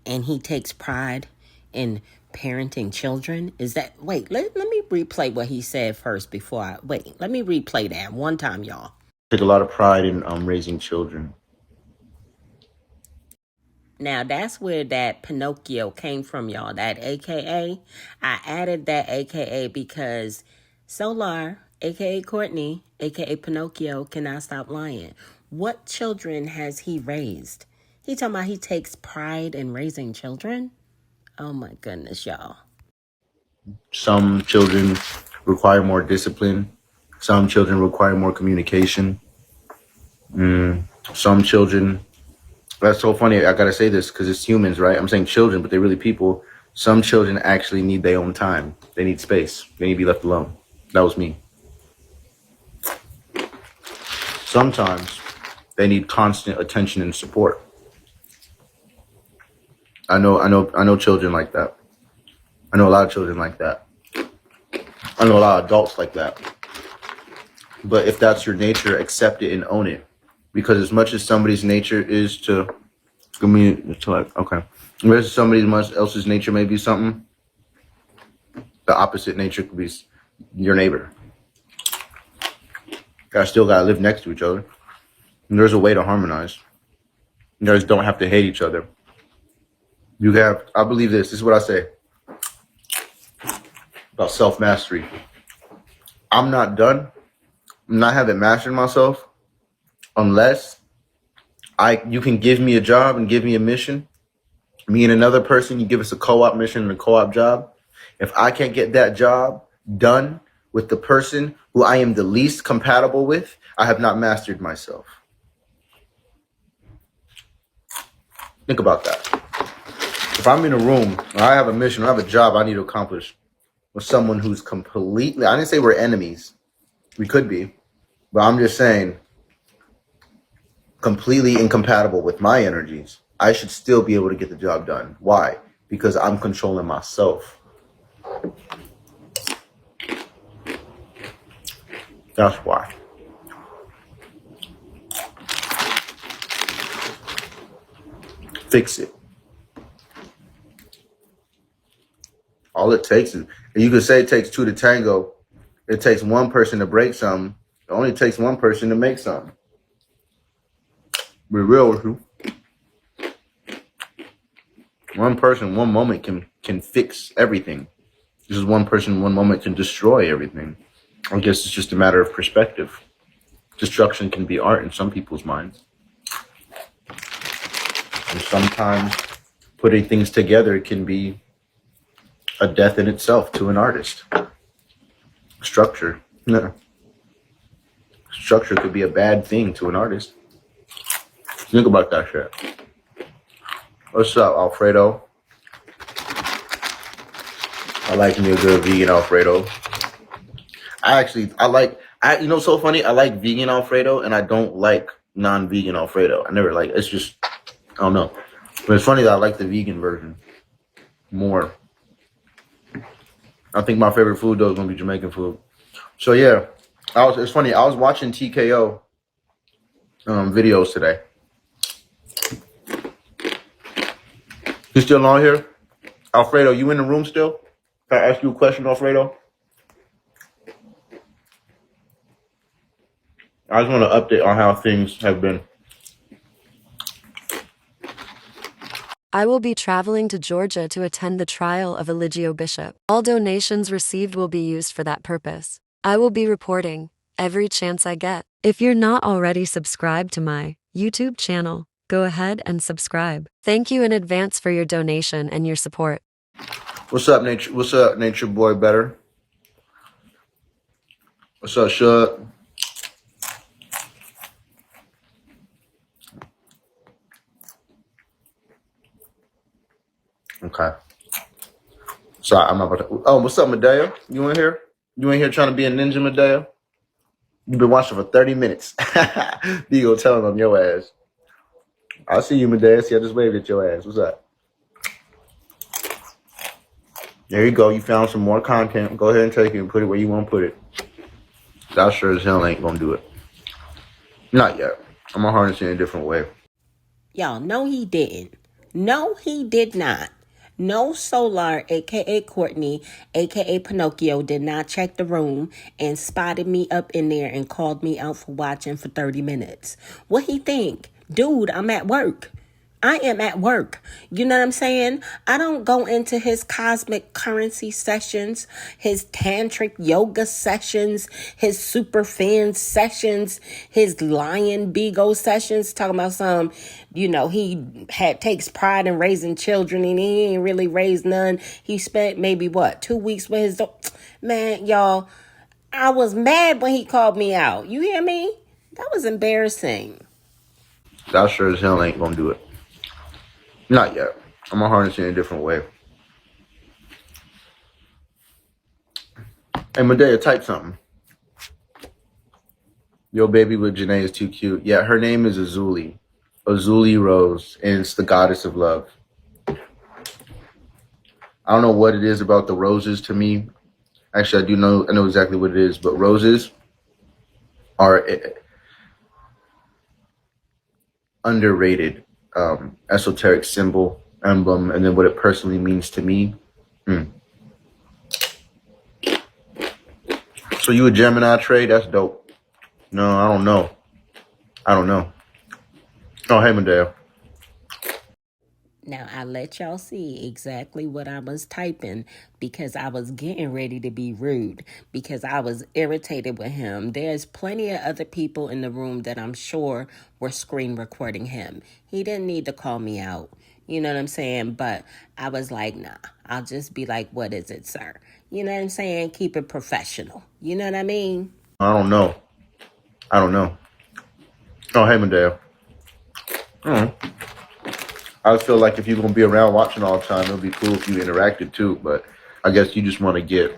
And he takes pride in parenting children. Is that, wait, let me replay what he said first before let me replay that one time, y'all. Take a lot of pride in raising children. Now, that's where that Pinocchio came from, y'all. That AKA. I added that AKA because Solar, AKA Courtney, AKA Pinocchio, cannot stop lying. What children has he raised? He talking about he takes pride in raising children? Oh my goodness, y'all. Some children require more discipline. Some children require more communication. Some children... That's so funny. I gotta say this because it's humans, right? I'm saying children, but they're really people. Some children actually need their own time. They need space. They need to be left alone. That was me. Sometimes they need constant attention and support. I know children like that. I know a lot of children like that. I know a lot of adults like that. But if that's your nature, accept it and own it. Because as much as somebody's nature is to communicate, okay. Whereas somebody else's nature may be something, the opposite nature could be your neighbor. Guys still gotta live next to each other. And there's a way to harmonize. You guys don't have to hate each other. I believe this is what I say about self-mastery. I'm not done. I'm not having mastered myself unless you can give me a job and give me a mission. Me and another person, you give us a co-op mission and a co-op job. If I can't get that job done with the person who I am the least compatible with, I have not mastered myself. Think about that. If I'm in a room, or I have a mission, or I have a job I need to accomplish with someone who's completely, I didn't say we're enemies. We could be, but I'm just saying completely incompatible with my energies, I should still be able to get the job done. Why? because I'm controlling myself. That's why. Fix it. All it takes is, you could say it takes two to tango. It takes one person to break something. It only takes one person to make something. Be real with you. One person, one moment can fix everything. Just one person, one moment can destroy everything. I guess it's just a matter of perspective. Destruction can be art in some people's minds. And sometimes putting things together can be a death in itself to an artist. Structure. No. Structure could be a bad thing to an artist. Think about that shit. What's up, Alfredo? I like me a good vegan Alfredo. You know, so funny. I like vegan Alfredo and I don't like non-vegan Alfredo. I never like, it's just, I don't know. But it's funny that I like the vegan version more. I think my favorite food though is gonna be Jamaican food. So yeah, it's funny. I was watching TKO videos today. You still on here? Alfredo, you in the room still? Can I ask you a question, Alfredo? I just want to update on how things have been. I will be traveling to Georgia to attend the trial of Eligio Bishop. All donations received will be used for that purpose. I will be reporting every chance I get. If you're not already subscribed to my YouTube channel, go ahead and subscribe. Thank you in advance for your donation and your support. What's up, Nature? What's up, Nature Boy Better? What's up, Shug? Okay. Sorry, I'm not about to. Oh, what's up, Medea? You in here? You in here trying to be a ninja, Medea? You've been watching for 30 minutes. You go telling on your ass. I see you, Medea. See, I just waved at your ass. What's up? There you go. You found some more content. Go ahead and take it and put it where you want to put it. I sure as hell ain't gonna do it. Not yet. I'm gonna harness it in a different way. Y'all, no, he didn't. No, he did not. No, Solar, a.k.a. Courtney, a.k.a. Pinocchio, did not check the room and spotted me up in there and called me out for watching for 30 minutes. What he think? Dude, I'm at work. I am at work. You know what I'm saying? I don't go into his cosmic currency sessions, his tantric yoga sessions, his super fan sessions, his lion bigo sessions, talking about some, you know, takes pride in raising children and he ain't really raised none. He spent maybe 2 weeks with his man, y'all. I was mad when he called me out. You hear me? That was embarrassing. I sure as hell ain't gonna do it. Not yet. I'm gonna harness it in a different way. Hey, Medea, type something. Yo, baby with Janae is too cute. Yeah, her name is Azuli. Azuli Rose, and it's the goddess of love. I don't know what it is about the roses to me. Actually, I know exactly what it is, but roses are underrated. Esoteric symbol, emblem, and then what it personally means to me. So you a Gemini, Trey? That's dope. No, I don't know. Oh, hey, Medea. Now, I let y'all see exactly what I was typing because I was getting ready to be rude because I was irritated with him. There's plenty of other people in the room that I'm sure were screen recording him. He didn't need to call me out. You know what I'm saying? But I was like, nah, I'll just be like, what is it, sir? You know what I'm saying? Keep it professional. You know what I mean? I don't know. Oh, hey, Medea. I just feel like if you're going to be around watching all the time, it would be cool if you interacted too. But I guess you just want to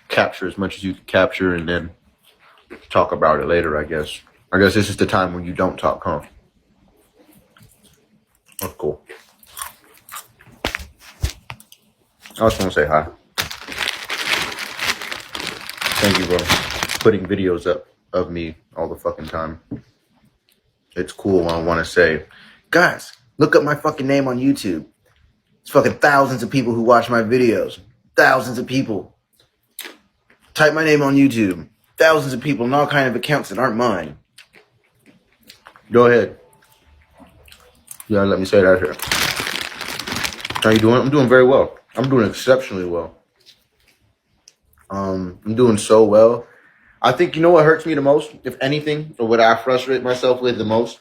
capture as much as you can capture and then talk about it later, I guess. I guess this is the time when you don't talk, huh? That's cool. I just want to say hi. Thank you for putting videos up of me all the fucking time. It's cool when I want to say, guys, look up my fucking name on YouTube. It's fucking thousands of people who watch my videos. Thousands of people. Type my name on YouTube. Thousands of people and all kind of accounts that aren't mine. Go ahead. Yeah, let me say that here. How you doing? I'm doing very well. I'm doing exceptionally well. I'm doing so well. I think, you know what hurts me the most, if anything, or what I frustrate myself with the most,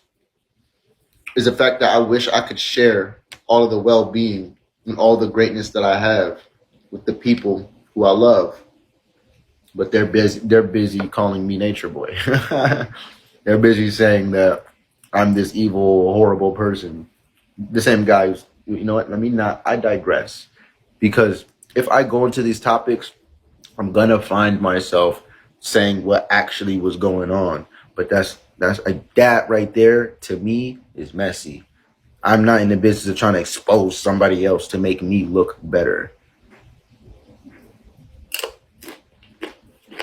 is the fact that I wish I could share all of the well-being and all the greatness that I have with the people who I love. But they're busy calling me Nature Boy. They're busy saying that I'm this evil, horrible person. The same guy who's, you know what, I digress. Because if I go into these topics, I'm gonna find myself saying what actually was going on. But that right there to me is messy. I'm not in the business of trying to expose somebody else to make me look better.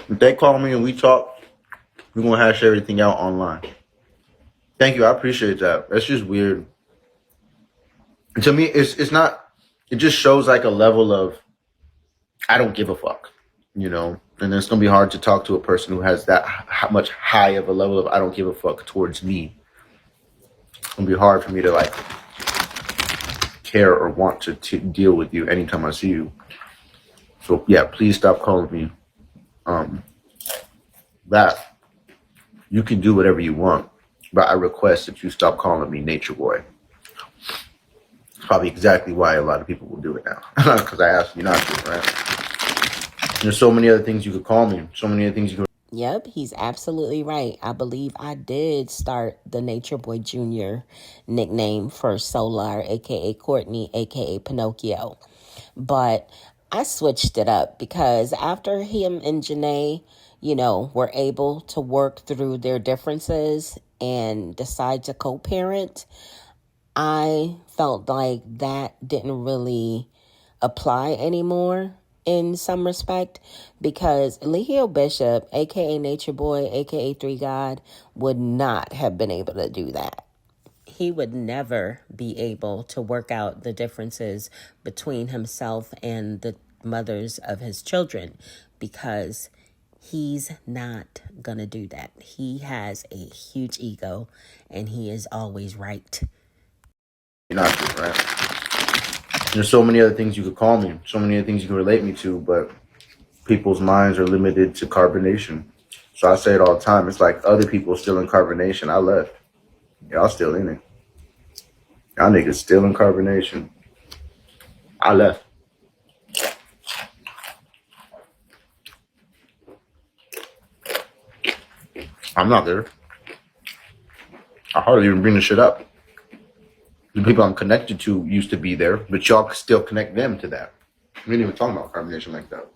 If they call me and we talk, we're gonna hash everything out online. Thank you, I appreciate that. That's just weird. And to me, it's not. It just shows like a level of I don't give a fuck, you know. And it's gonna be hard to talk to a person who has that much high of a level of I don't give a fuck towards me. It's gonna be hard for me to like care or want to deal with you anytime I see you. So yeah, please stop calling me that. You can do whatever you want, but I request that you stop calling me Nature Boy. It's probably exactly why a lot of people will do it now, because I asked you not to, right? There's so many other things you could call me, so many other things you could. Yep, he's absolutely right. I believe I did start the Nature Boy Jr. nickname for Solar, a.k.a. Courtney, a.k.a. Pinocchio. But I switched it up because after him and Janae, were able to work through their differences and decide to co-parent, I felt like that didn't really apply anymore in some respect, because Lehio Bishop, aka Nature Boy, aka Three God, would not have been able to do that. He would never be able to work out the differences between himself and the mothers of his children, because he's not gonna do that. He has a huge ego and he is always right. You're not good, right? There's so many other things you could call me, so many other things you can relate me to, but people's minds are limited to carbonation. So I say it all the time. It's like other people still in carbonation. I left. Y'all still in it. Y'all niggas still in carbonation. I left. I'm not there. I hardly even bring the shit up. The people I'm connected to used to be there, but y'all still connect them to that. We didn't even talk about carbonation like that.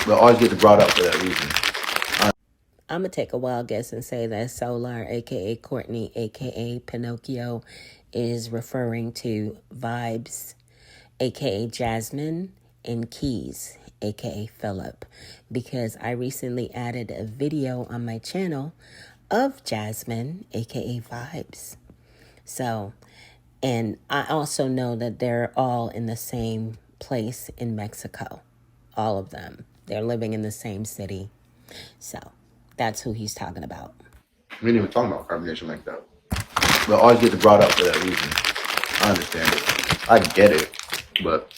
But I always get brought up for that reason. I'm going to take a wild guess and say that Solar, a.k.a. Courtney, a.k.a. Pinocchio, is referring to Vibes, a.k.a. Jasmine, and Keys, a.k.a. Philip, because I recently added a video on my channel of Jasmine, a.k.a. Vibes. So, and I also know that they're all in the same place in Mexico. All of them. They're living in the same city. So, that's who he's talking about. We didn't even talk about carbonation like that. But I always get brought up for that reason. I understand it. I get it. But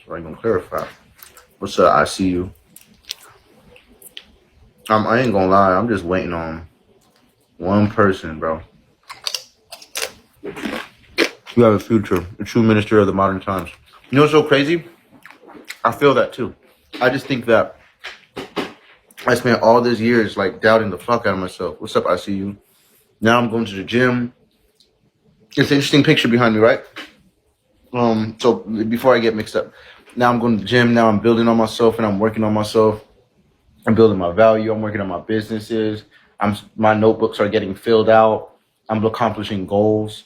so I'm gonna clarify. What's up? I see you. I ain't gonna lie. I'm just waiting on one person, bro. You have a future, a true minister of the modern times. You know what's so crazy? I feel that too. I just think that I spent all these years like doubting the fuck out of myself. What's up? I see you. Now I'm going to the gym. It's an interesting picture behind me, right? So before I get mixed up, now I'm going to the gym. Now I'm building on myself and I'm working on myself. I'm building my value. I'm working on my businesses. My notebooks are getting filled out. I'm accomplishing goals.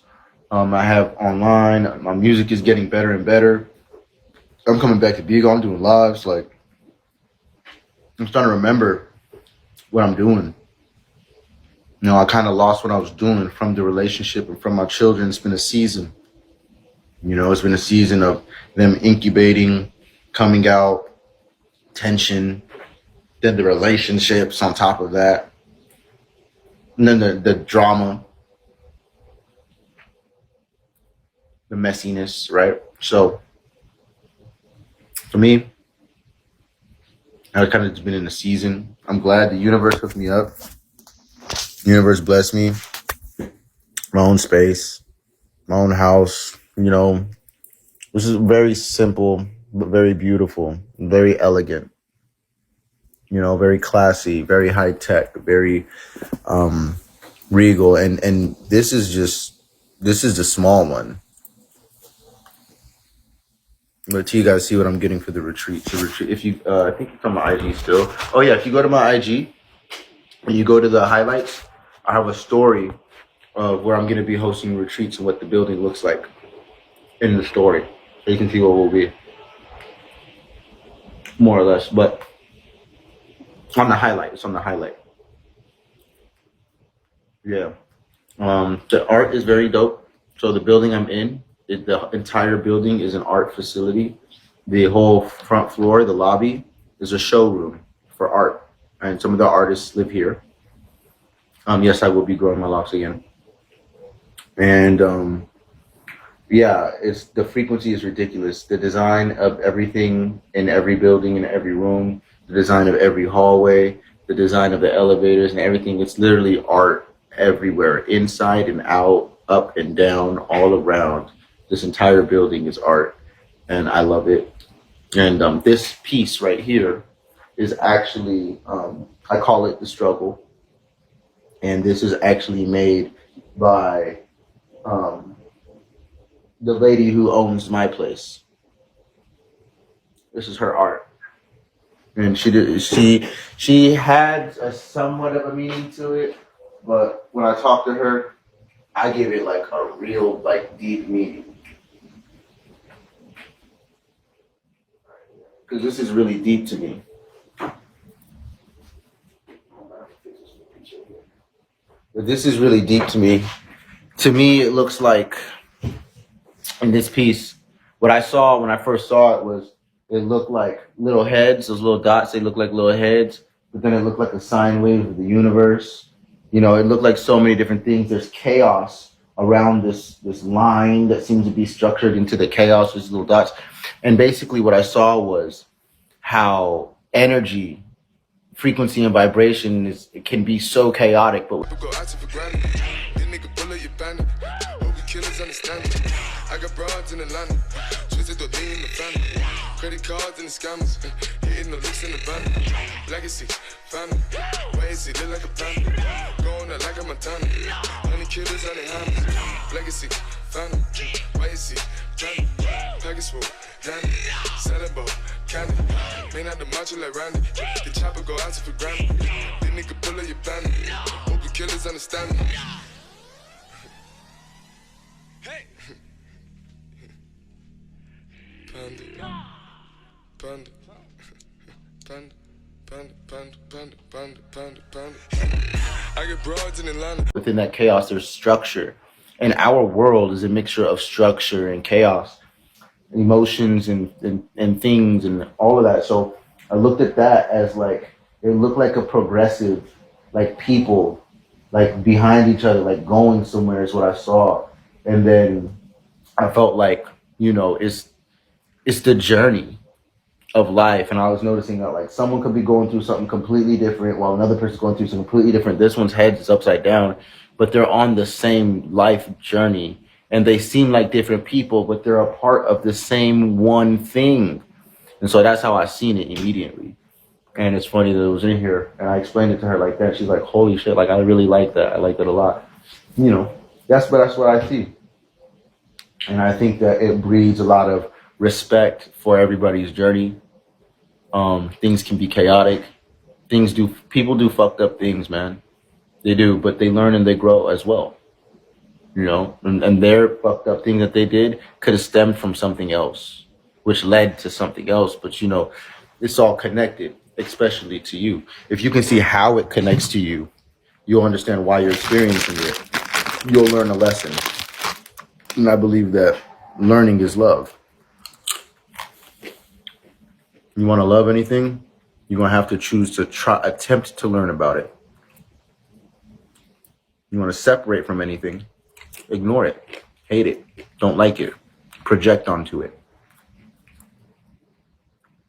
I have online. My music is getting better and better. I'm coming back to Beagle. I'm doing lives. Like, I'm starting to remember what I'm doing. You know, I kind of lost what I was doing from the relationship and from my children. It's been a season. You know, it's been a season of them incubating, coming out, tension, then the relationships on top of that, and then the drama, the messiness, right? So for me, I've kind of just been in a season. I'm glad the universe hooked me up. The universe blessed me. My own space, my own house, you know. This is very simple, but very beautiful, very elegant, you know, very classy, very high tech, very regal. And this is the small one. But you guys see what I'm getting for the retreat. The retreat, if you, I think it's on my IG still. Oh yeah, if you go to my IG and you go to the highlights, I have a story of where I'm going to be hosting retreats and what the building looks like in the story. So you can see what will be, more or less. But on the highlight, it's on the highlight. Yeah. The art is very dope. So the building I'm in, the entire building is an art facility. The whole front floor, the lobby, is a showroom for art. And some of the artists live here. Yes, I will be growing my locks again. And yeah, the frequency is ridiculous. The design of everything in every building, in every room, the design of every hallway, the design of the elevators and everything. It's literally art everywhere, inside and out, up and down, all around. This entire building is art, and I love it. And this piece right here is actually, I call it the struggle. And this is actually made by the lady who owns my place. This is her art. And she had a somewhat of a meaning to it, but when I talked to her, I gave it like a real, like, deep meaning. Because this is really deep to me. But this is really deep to me. To me, it looks like, in this piece, what I saw when I first saw it was, it looked like little heads, those little dots, they look like little heads, but then it looked like a sine wave of the universe. You know, it looked like so many different things. There's chaos around this line that seems to be structured into the chaos, these little dots. And basically what I saw was how energy, frequency, and vibration it can be so chaotic, but I got broads in Atlanta, twisted the lean in the family, credit cards and the scammers, hitting the licks in the van, legacy, family, why is it look like a plan, going out like a Montana, honey killers on the hands, legacy, family, why is it Johnny, package full, Danny, selling boat, candy, may not the macho like Randy, the chopper go out for granted, the nigga pull up your bandit, hope the killers understand me. Hey! Panda, panda, panda, panda, panda, panda, panda, panda. I get broads in Atlanta. Within that chaos, there's structure. And our world is a mixture of structure and chaos, emotions and things and all of that. So I looked at that as like, it looked like a progressive, like people, like behind each other, like going somewhere is what I saw. And then I felt like, you know, it's the journey of life. And I was noticing that like someone could be going through something completely different while another person's going through something completely different. This one's head is upside down, but they're on the same life journey. And they seem like different people, but they're a part of the same one thing. And so that's how I seen it immediately. And it's funny that it was in here and I explained it to her like that. She's like, holy shit, like I really like that. I like that a lot. You know, that's what I see. And I think that it breeds a lot of respect for everybody's journey. Things can be chaotic. People do fucked up things, man. They do, but they learn and they grow as well. You know, and their fucked up thing that they did could have stemmed from something else. which led to something else. But you know, it's all connected, especially to you. If you can see how it connects to you, you'll understand why you're experiencing it. You'll learn a lesson. And I believe that learning is love. You want to love anything, you're going to have to choose to attempt to learn about it. You want to separate from anything, ignore it, hate it, don't like it, project onto it.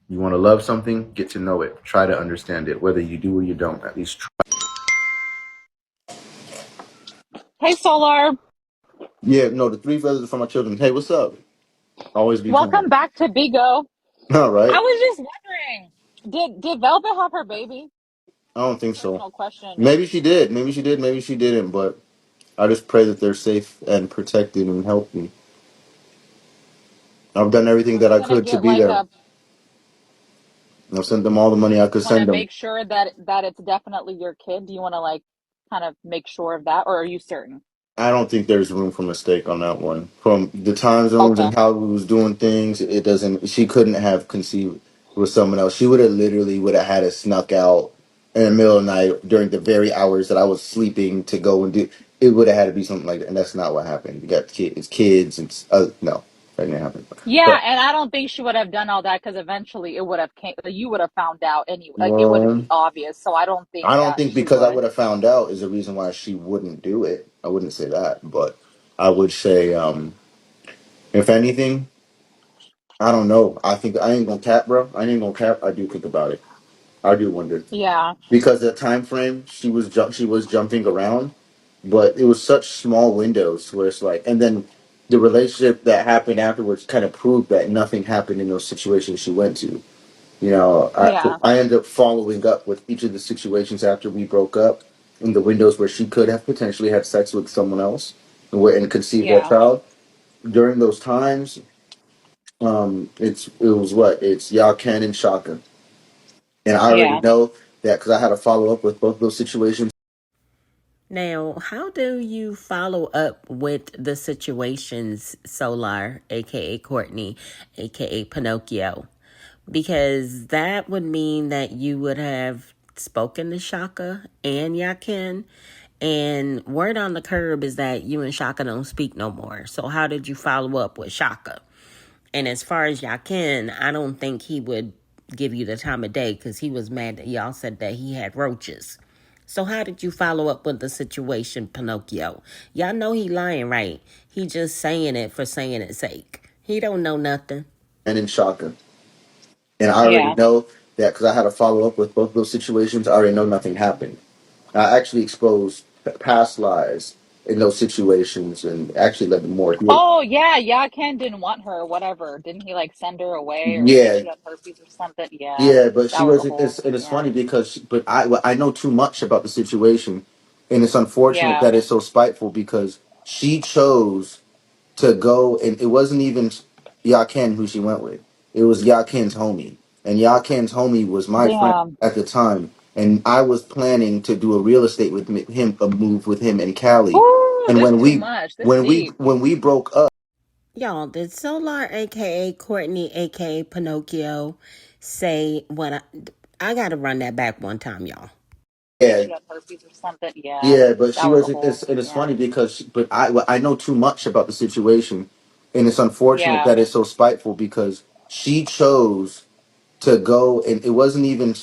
You want to love something, get to know it, try to understand it, whether you do or you don't, at least try. Hey, Solar. Yeah, no, the three feathers are for my children. Hey, what's up? Always be Welcome kind. back to Bigo. All I right. was just wondering, did Velvet have her baby? I don't think so. Personal question. Maybe she did. Maybe she did. Maybe she didn't. But I just pray that they're safe and protected and healthy. I've done everything Are that you I gonna could to get be like there. a I've sent them all the money I could want to send them. make sure that it's definitely your kid? Do you want to like kind of make sure of that, or are you certain? I don't think there's room for mistake on that one. From the time zones Okay. and how we was doing things, it doesn't. She couldn't have conceived with someone else. She would have literally would have had it snuck out in the middle of the night during the very hours that I was sleeping to go and do. It would have had to be something like that, and that's not what happened. You got kids. It's no, that didn't happen. Yeah, But and I don't think she would have done all that because eventually it would have came. You would have found out anyway. Like it would be um, obvious. So I don't think I don't that think she because I would. would have found out is the reason why she wouldn't do it. I wouldn't say that, but I would say, if anything, I don't know. I think I ain't gonna cap, bro. I ain't gonna cap. I do think about it. I do wonder Yeah, because the time frame she was jumping around, but it was such small windows where it's like, and then the relationship that happened afterwards kind of proved that nothing happened in those situations she went to. You know, yeah, I ended up following up with each of the situations after we broke up in the windows where she could have potentially had sex with someone else and conceived that yeah, child. During those times, it was what it's Yaken and Shaka, and I already yeah. know that because I had to follow up with both those situations. Now, how do you follow up with the situations, Solar, aka Courtney, aka Pinocchio? Because that would mean that you would have spoken to Shaka and Yakin. And word on the curb is that you and Shaka don't speak no more. So how did you follow up with Shaka? And as far as Yakin, I don't think he would give you the time of day because he was mad that y'all said that he had roaches. So how did you follow up with the situation, Pinocchio? Y'all know he lying, right? He just saying it for saying its sake. He don't know nothing. And in Shaka, and I already Yeah. know that because I had to follow up with both those situations. I already know nothing happened. I actually exposed past lies in those situations and actually led to more. Oh yeah, yeah. Ken didn't want her, whatever. Didn't he like send her away or say Yeah, she had herpes or something? Yeah, yeah, but that she was a wasn't. whole. It's Yeah, funny because, but I know too much about the situation, and it's unfortunate yeah. that it's so spiteful because she chose to go, and it wasn't even Yakin who she went with. It was Yakin's homie, and Yakin's homie was my friend Damn. at the time, and I was planning to do a real estate with him, a move with him in Cali, Ooh, and this too much. This deep. when we broke up. Y'all, did Solar, aka Courtney, aka Pinocchio, say what I gotta run that back one time, y'all. Say Yeah, she had herpes or something. Yeah, yeah, but that she was a wasn't. whole. It's Yeah, funny because, but I know too much about the situation, and it's unfortunate yeah. that it's so spiteful because she chose to go, and it wasn't even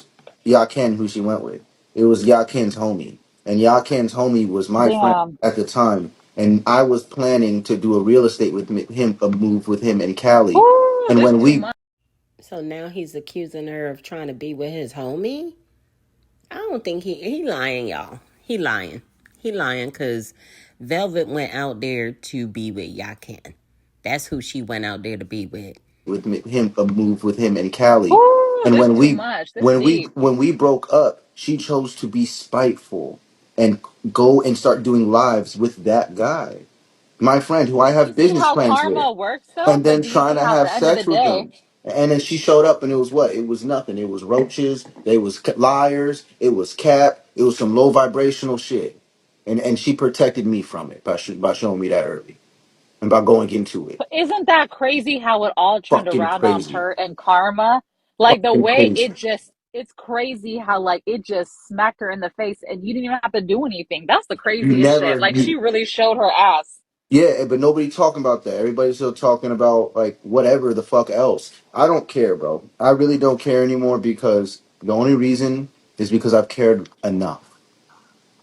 Yakin who she went with. It was Yakin's homie, and Yakin's homie was my friend Damn. at the time, and I was planning to do a real estate with him, a move with him in Cali, Ooh, and this when too we much. So now he's accusing her of trying to be with his homie? I don't think he lying, y'all. He lying. He lying because Velvet went out there to be with Yakin. That's who she went out there to be with. with him, a move with him in Cali, Ooh, and this too much. This deep. when we broke up, she chose to be spiteful and go and start doing lives with that guy, my friend who I Do you have see business how plans with, karma works though? and But then do you trying see to how at have the end of the sex with day, them. And then she showed up, and it was what? It was nothing. It was roaches. They was liars. It was cap. It was some low vibrational shit. And she protected me from it by showing me that early. and by going into it. But isn't that crazy how it all turned Fucking around on crazy. her and Karma? Like the Fucking way crazy. it's crazy how like it just smacked her in the face and you didn't even have to do anything. That's the You craziest shit. never, Like she really showed her ass. yeah, but nobody talking about that. Everybody's still talking about like whatever the fuck else. I don't care, bro. I really don't care anymore because the only reason is because I've cared enough.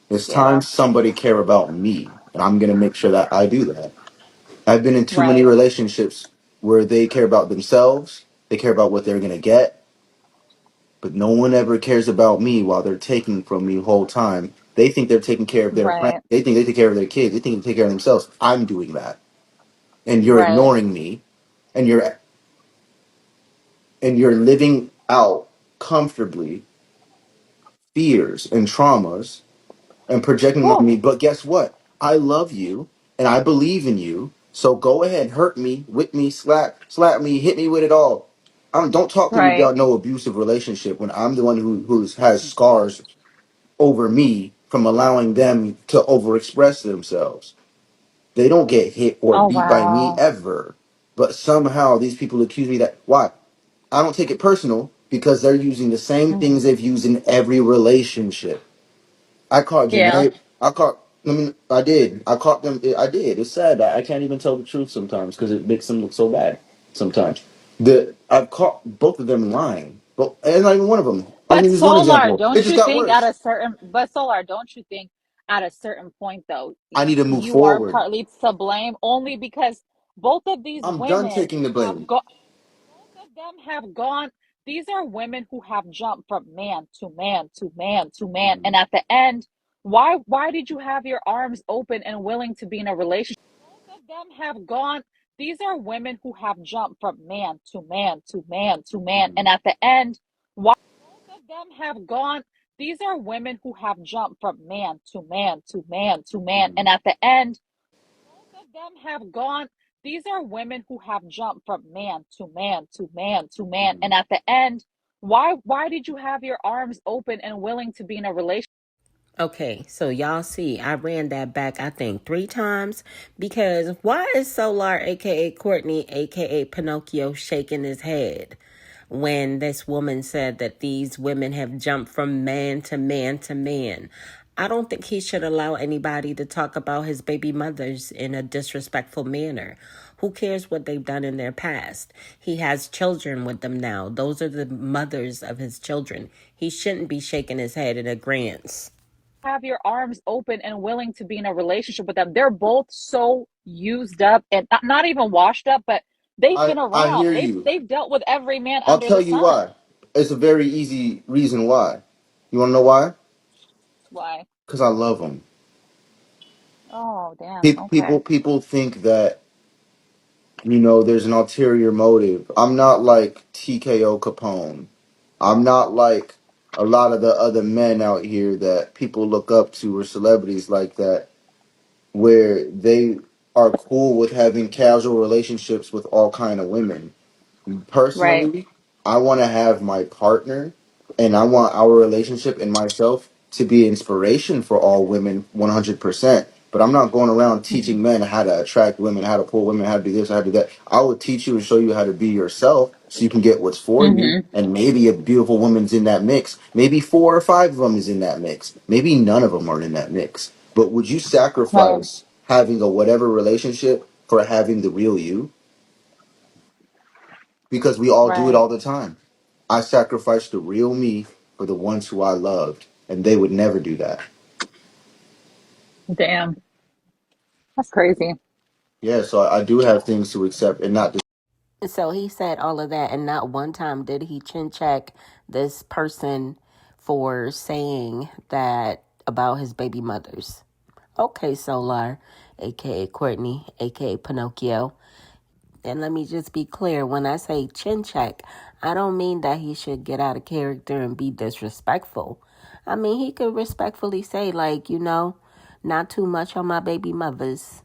It's time Yeah, somebody care about me, and I'm gonna make sure that I do that. I've been in too many right, relationships where they care about themselves, they care about what they're gonna get, but no one ever cares about me while they're taking from me the whole time. They think they're taking care of their friends. right, They think they take care of their kids. They think they take care of themselves. I'm doing that, and you're right. ignoring me, and you're living out comfortably fears and traumas and projecting them on Whew, me. But guess what? I love you and I believe in you. So go ahead, hurt me, whip me, slap me, hit me with it all. Don't talk to me right. about no abusive relationship when I'm the one who has scars over me from allowing them to overexpress themselves. They don't get hit or Oh beat by me wow. ever. But somehow these people accuse me that why? I don't take it personal because they're using the same things Hmm. they've used in every relationship. I caught Yeah. Janae. I caught. I mean, I did. I caught them. I did. It's sad. I can't even tell the truth sometimes because it makes them look so bad. Sometimes I've caught both of them lying, but and not even one of them. I'm gonna But use one Solar, example. It don't just you got think at worse. a certain but Solar, don't you think at a certain point though, I need to move you are forward. partly to blame only because both of these I'm done women taking the have blame. got both of them have gone. These are women who have jumped from man to man to man to man. And at the end, why did you have your arms open and willing to be in a relationship? Both of them have gone. These are women who have jumped from man to man to man to man. And at the end, why both of them have gone. These are women who have jumped from man to man to man to man. And at the end, both of them have gone. These are women who have jumped from man to man to man to man. And at the end, why did you have your arms open and willing to be in a relationship? Okay, so y'all see, I ran that back, I think, 3 times because why is Solar, aka Courtney, aka Pinocchio, shaking his head when this woman said that these women have jumped from man to man to man? I don't think he should allow anybody to talk about his baby mothers in a disrespectful manner. Who cares what they've done in their past? He has children with them now. Those are the mothers of his children. He shouldn't be shaking his head in agreement. Have your arms open and willing to be in a relationship with them. They're both so used up and not even washed up, but they've been I around. hear They've you. they've dealt with every man I'll under tell the you sun. why. It's a very easy reason why. You want to know why? Why? Because I love them. Oh, damn. Okay. People think that there's an ulterior motive. I'm not like TKO Capone. I'm not like a lot of the other men out here that people look up to or celebrities like that, where they are cool with having casual relationships with all kind of women. Right. Personally, I want to have my partner and I want our relationship and myself to be inspiration for all women 100%. But I'm not going around Hmm. teaching men how to attract women, how to pull women, how to do this, how to do that. I will teach you and show you how to be yourself so you can get what's for you. Hmm. And maybe a beautiful woman's in that mix. Maybe 4 or 5 of them is in that mix. Maybe none of them are in that mix. But would you Right. sacrifice having a whatever relationship for having the real you? Because we all do it Right. all the time. I sacrificed the real me for the ones who I loved, and they would never do that. Damn. That's crazy. Yeah, so I do have things to accept and not. So he said all of that, and not one time did he chin check this person for saying that about his baby mothers. Okay, Solar, aka Courtney, aka Pinocchio. And let me just be clear, when I say chin check, I don't mean that he should get out of character and be disrespectful. I mean, he could respectfully say, like, not too much on my baby mothers.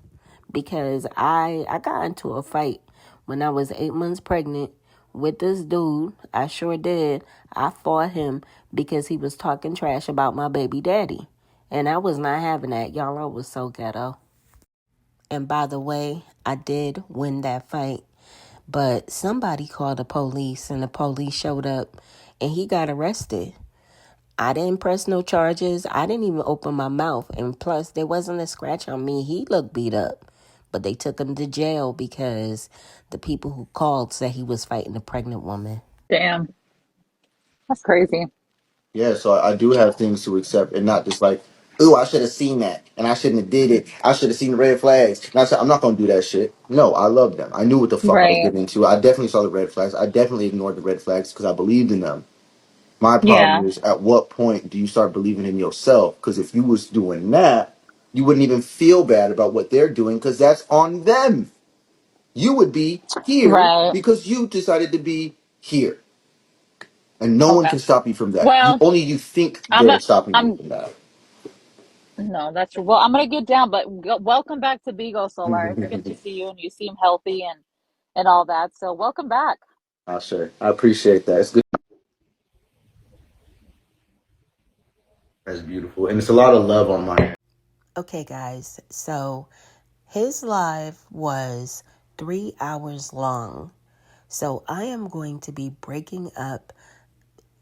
Because I got into a fight when I was 8 months pregnant with this dude. I sure did. I fought him because he was talking trash about my baby daddy. And I was not having that. Y'all, I was so ghetto. And by the way, I did win that fight, but somebody called the police and the police showed up and he got arrested. I didn't press no charges. I didn't even open my mouth. And plus, there wasn't a scratch on me. He looked beat up. But they took him to jail because the people who called said he was fighting a pregnant woman. Damn. That's crazy. Yeah, so I do have things to accept and not just like, ooh, I should have seen that and I shouldn't have did it. I should have seen the red flags. And I said, I'm not going to do that shit. No, I love them. I knew what the fuck I was Right. getting into. I definitely saw the red flags. I definitely ignored the red flags because I believed in them. My Yeah. problem is, at what point do you start believing in yourself? Because if you was doing that, you wouldn't even feel bad about what they're doing because that's on them. You would be here Right. because you decided to be here. And no one Okay. can stop you from that. Well, Only you think I'm they're a, stopping you I'm from that. no, that's true. Well, I'm gonna get down, but welcome back to Bigo Solar. It's good to see you, and you seem healthy and all that. So welcome back. Sure. I appreciate that. It's good. That's beautiful. And it's a lot of love on my end. Okay, guys, so his live was 3 hours long. So I am going to be breaking up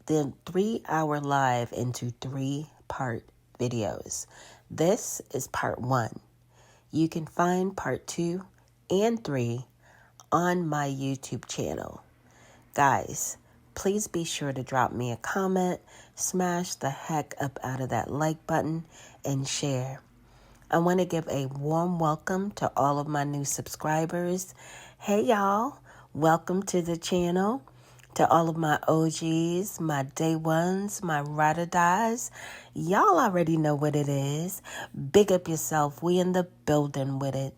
the 3-hour live into 3-part videos. This is part 1. You can find part 2 and 3 on my YouTube channel. Guys, please be sure to drop me a comment, smash the heck up out of that like button, and share. I want to give a warm welcome to all of my new subscribers. Hey y'all, welcome to the channel. To all of my OGs, my day ones, my ride or dies, y'all already know what it is. Big up yourself, we in the building with it.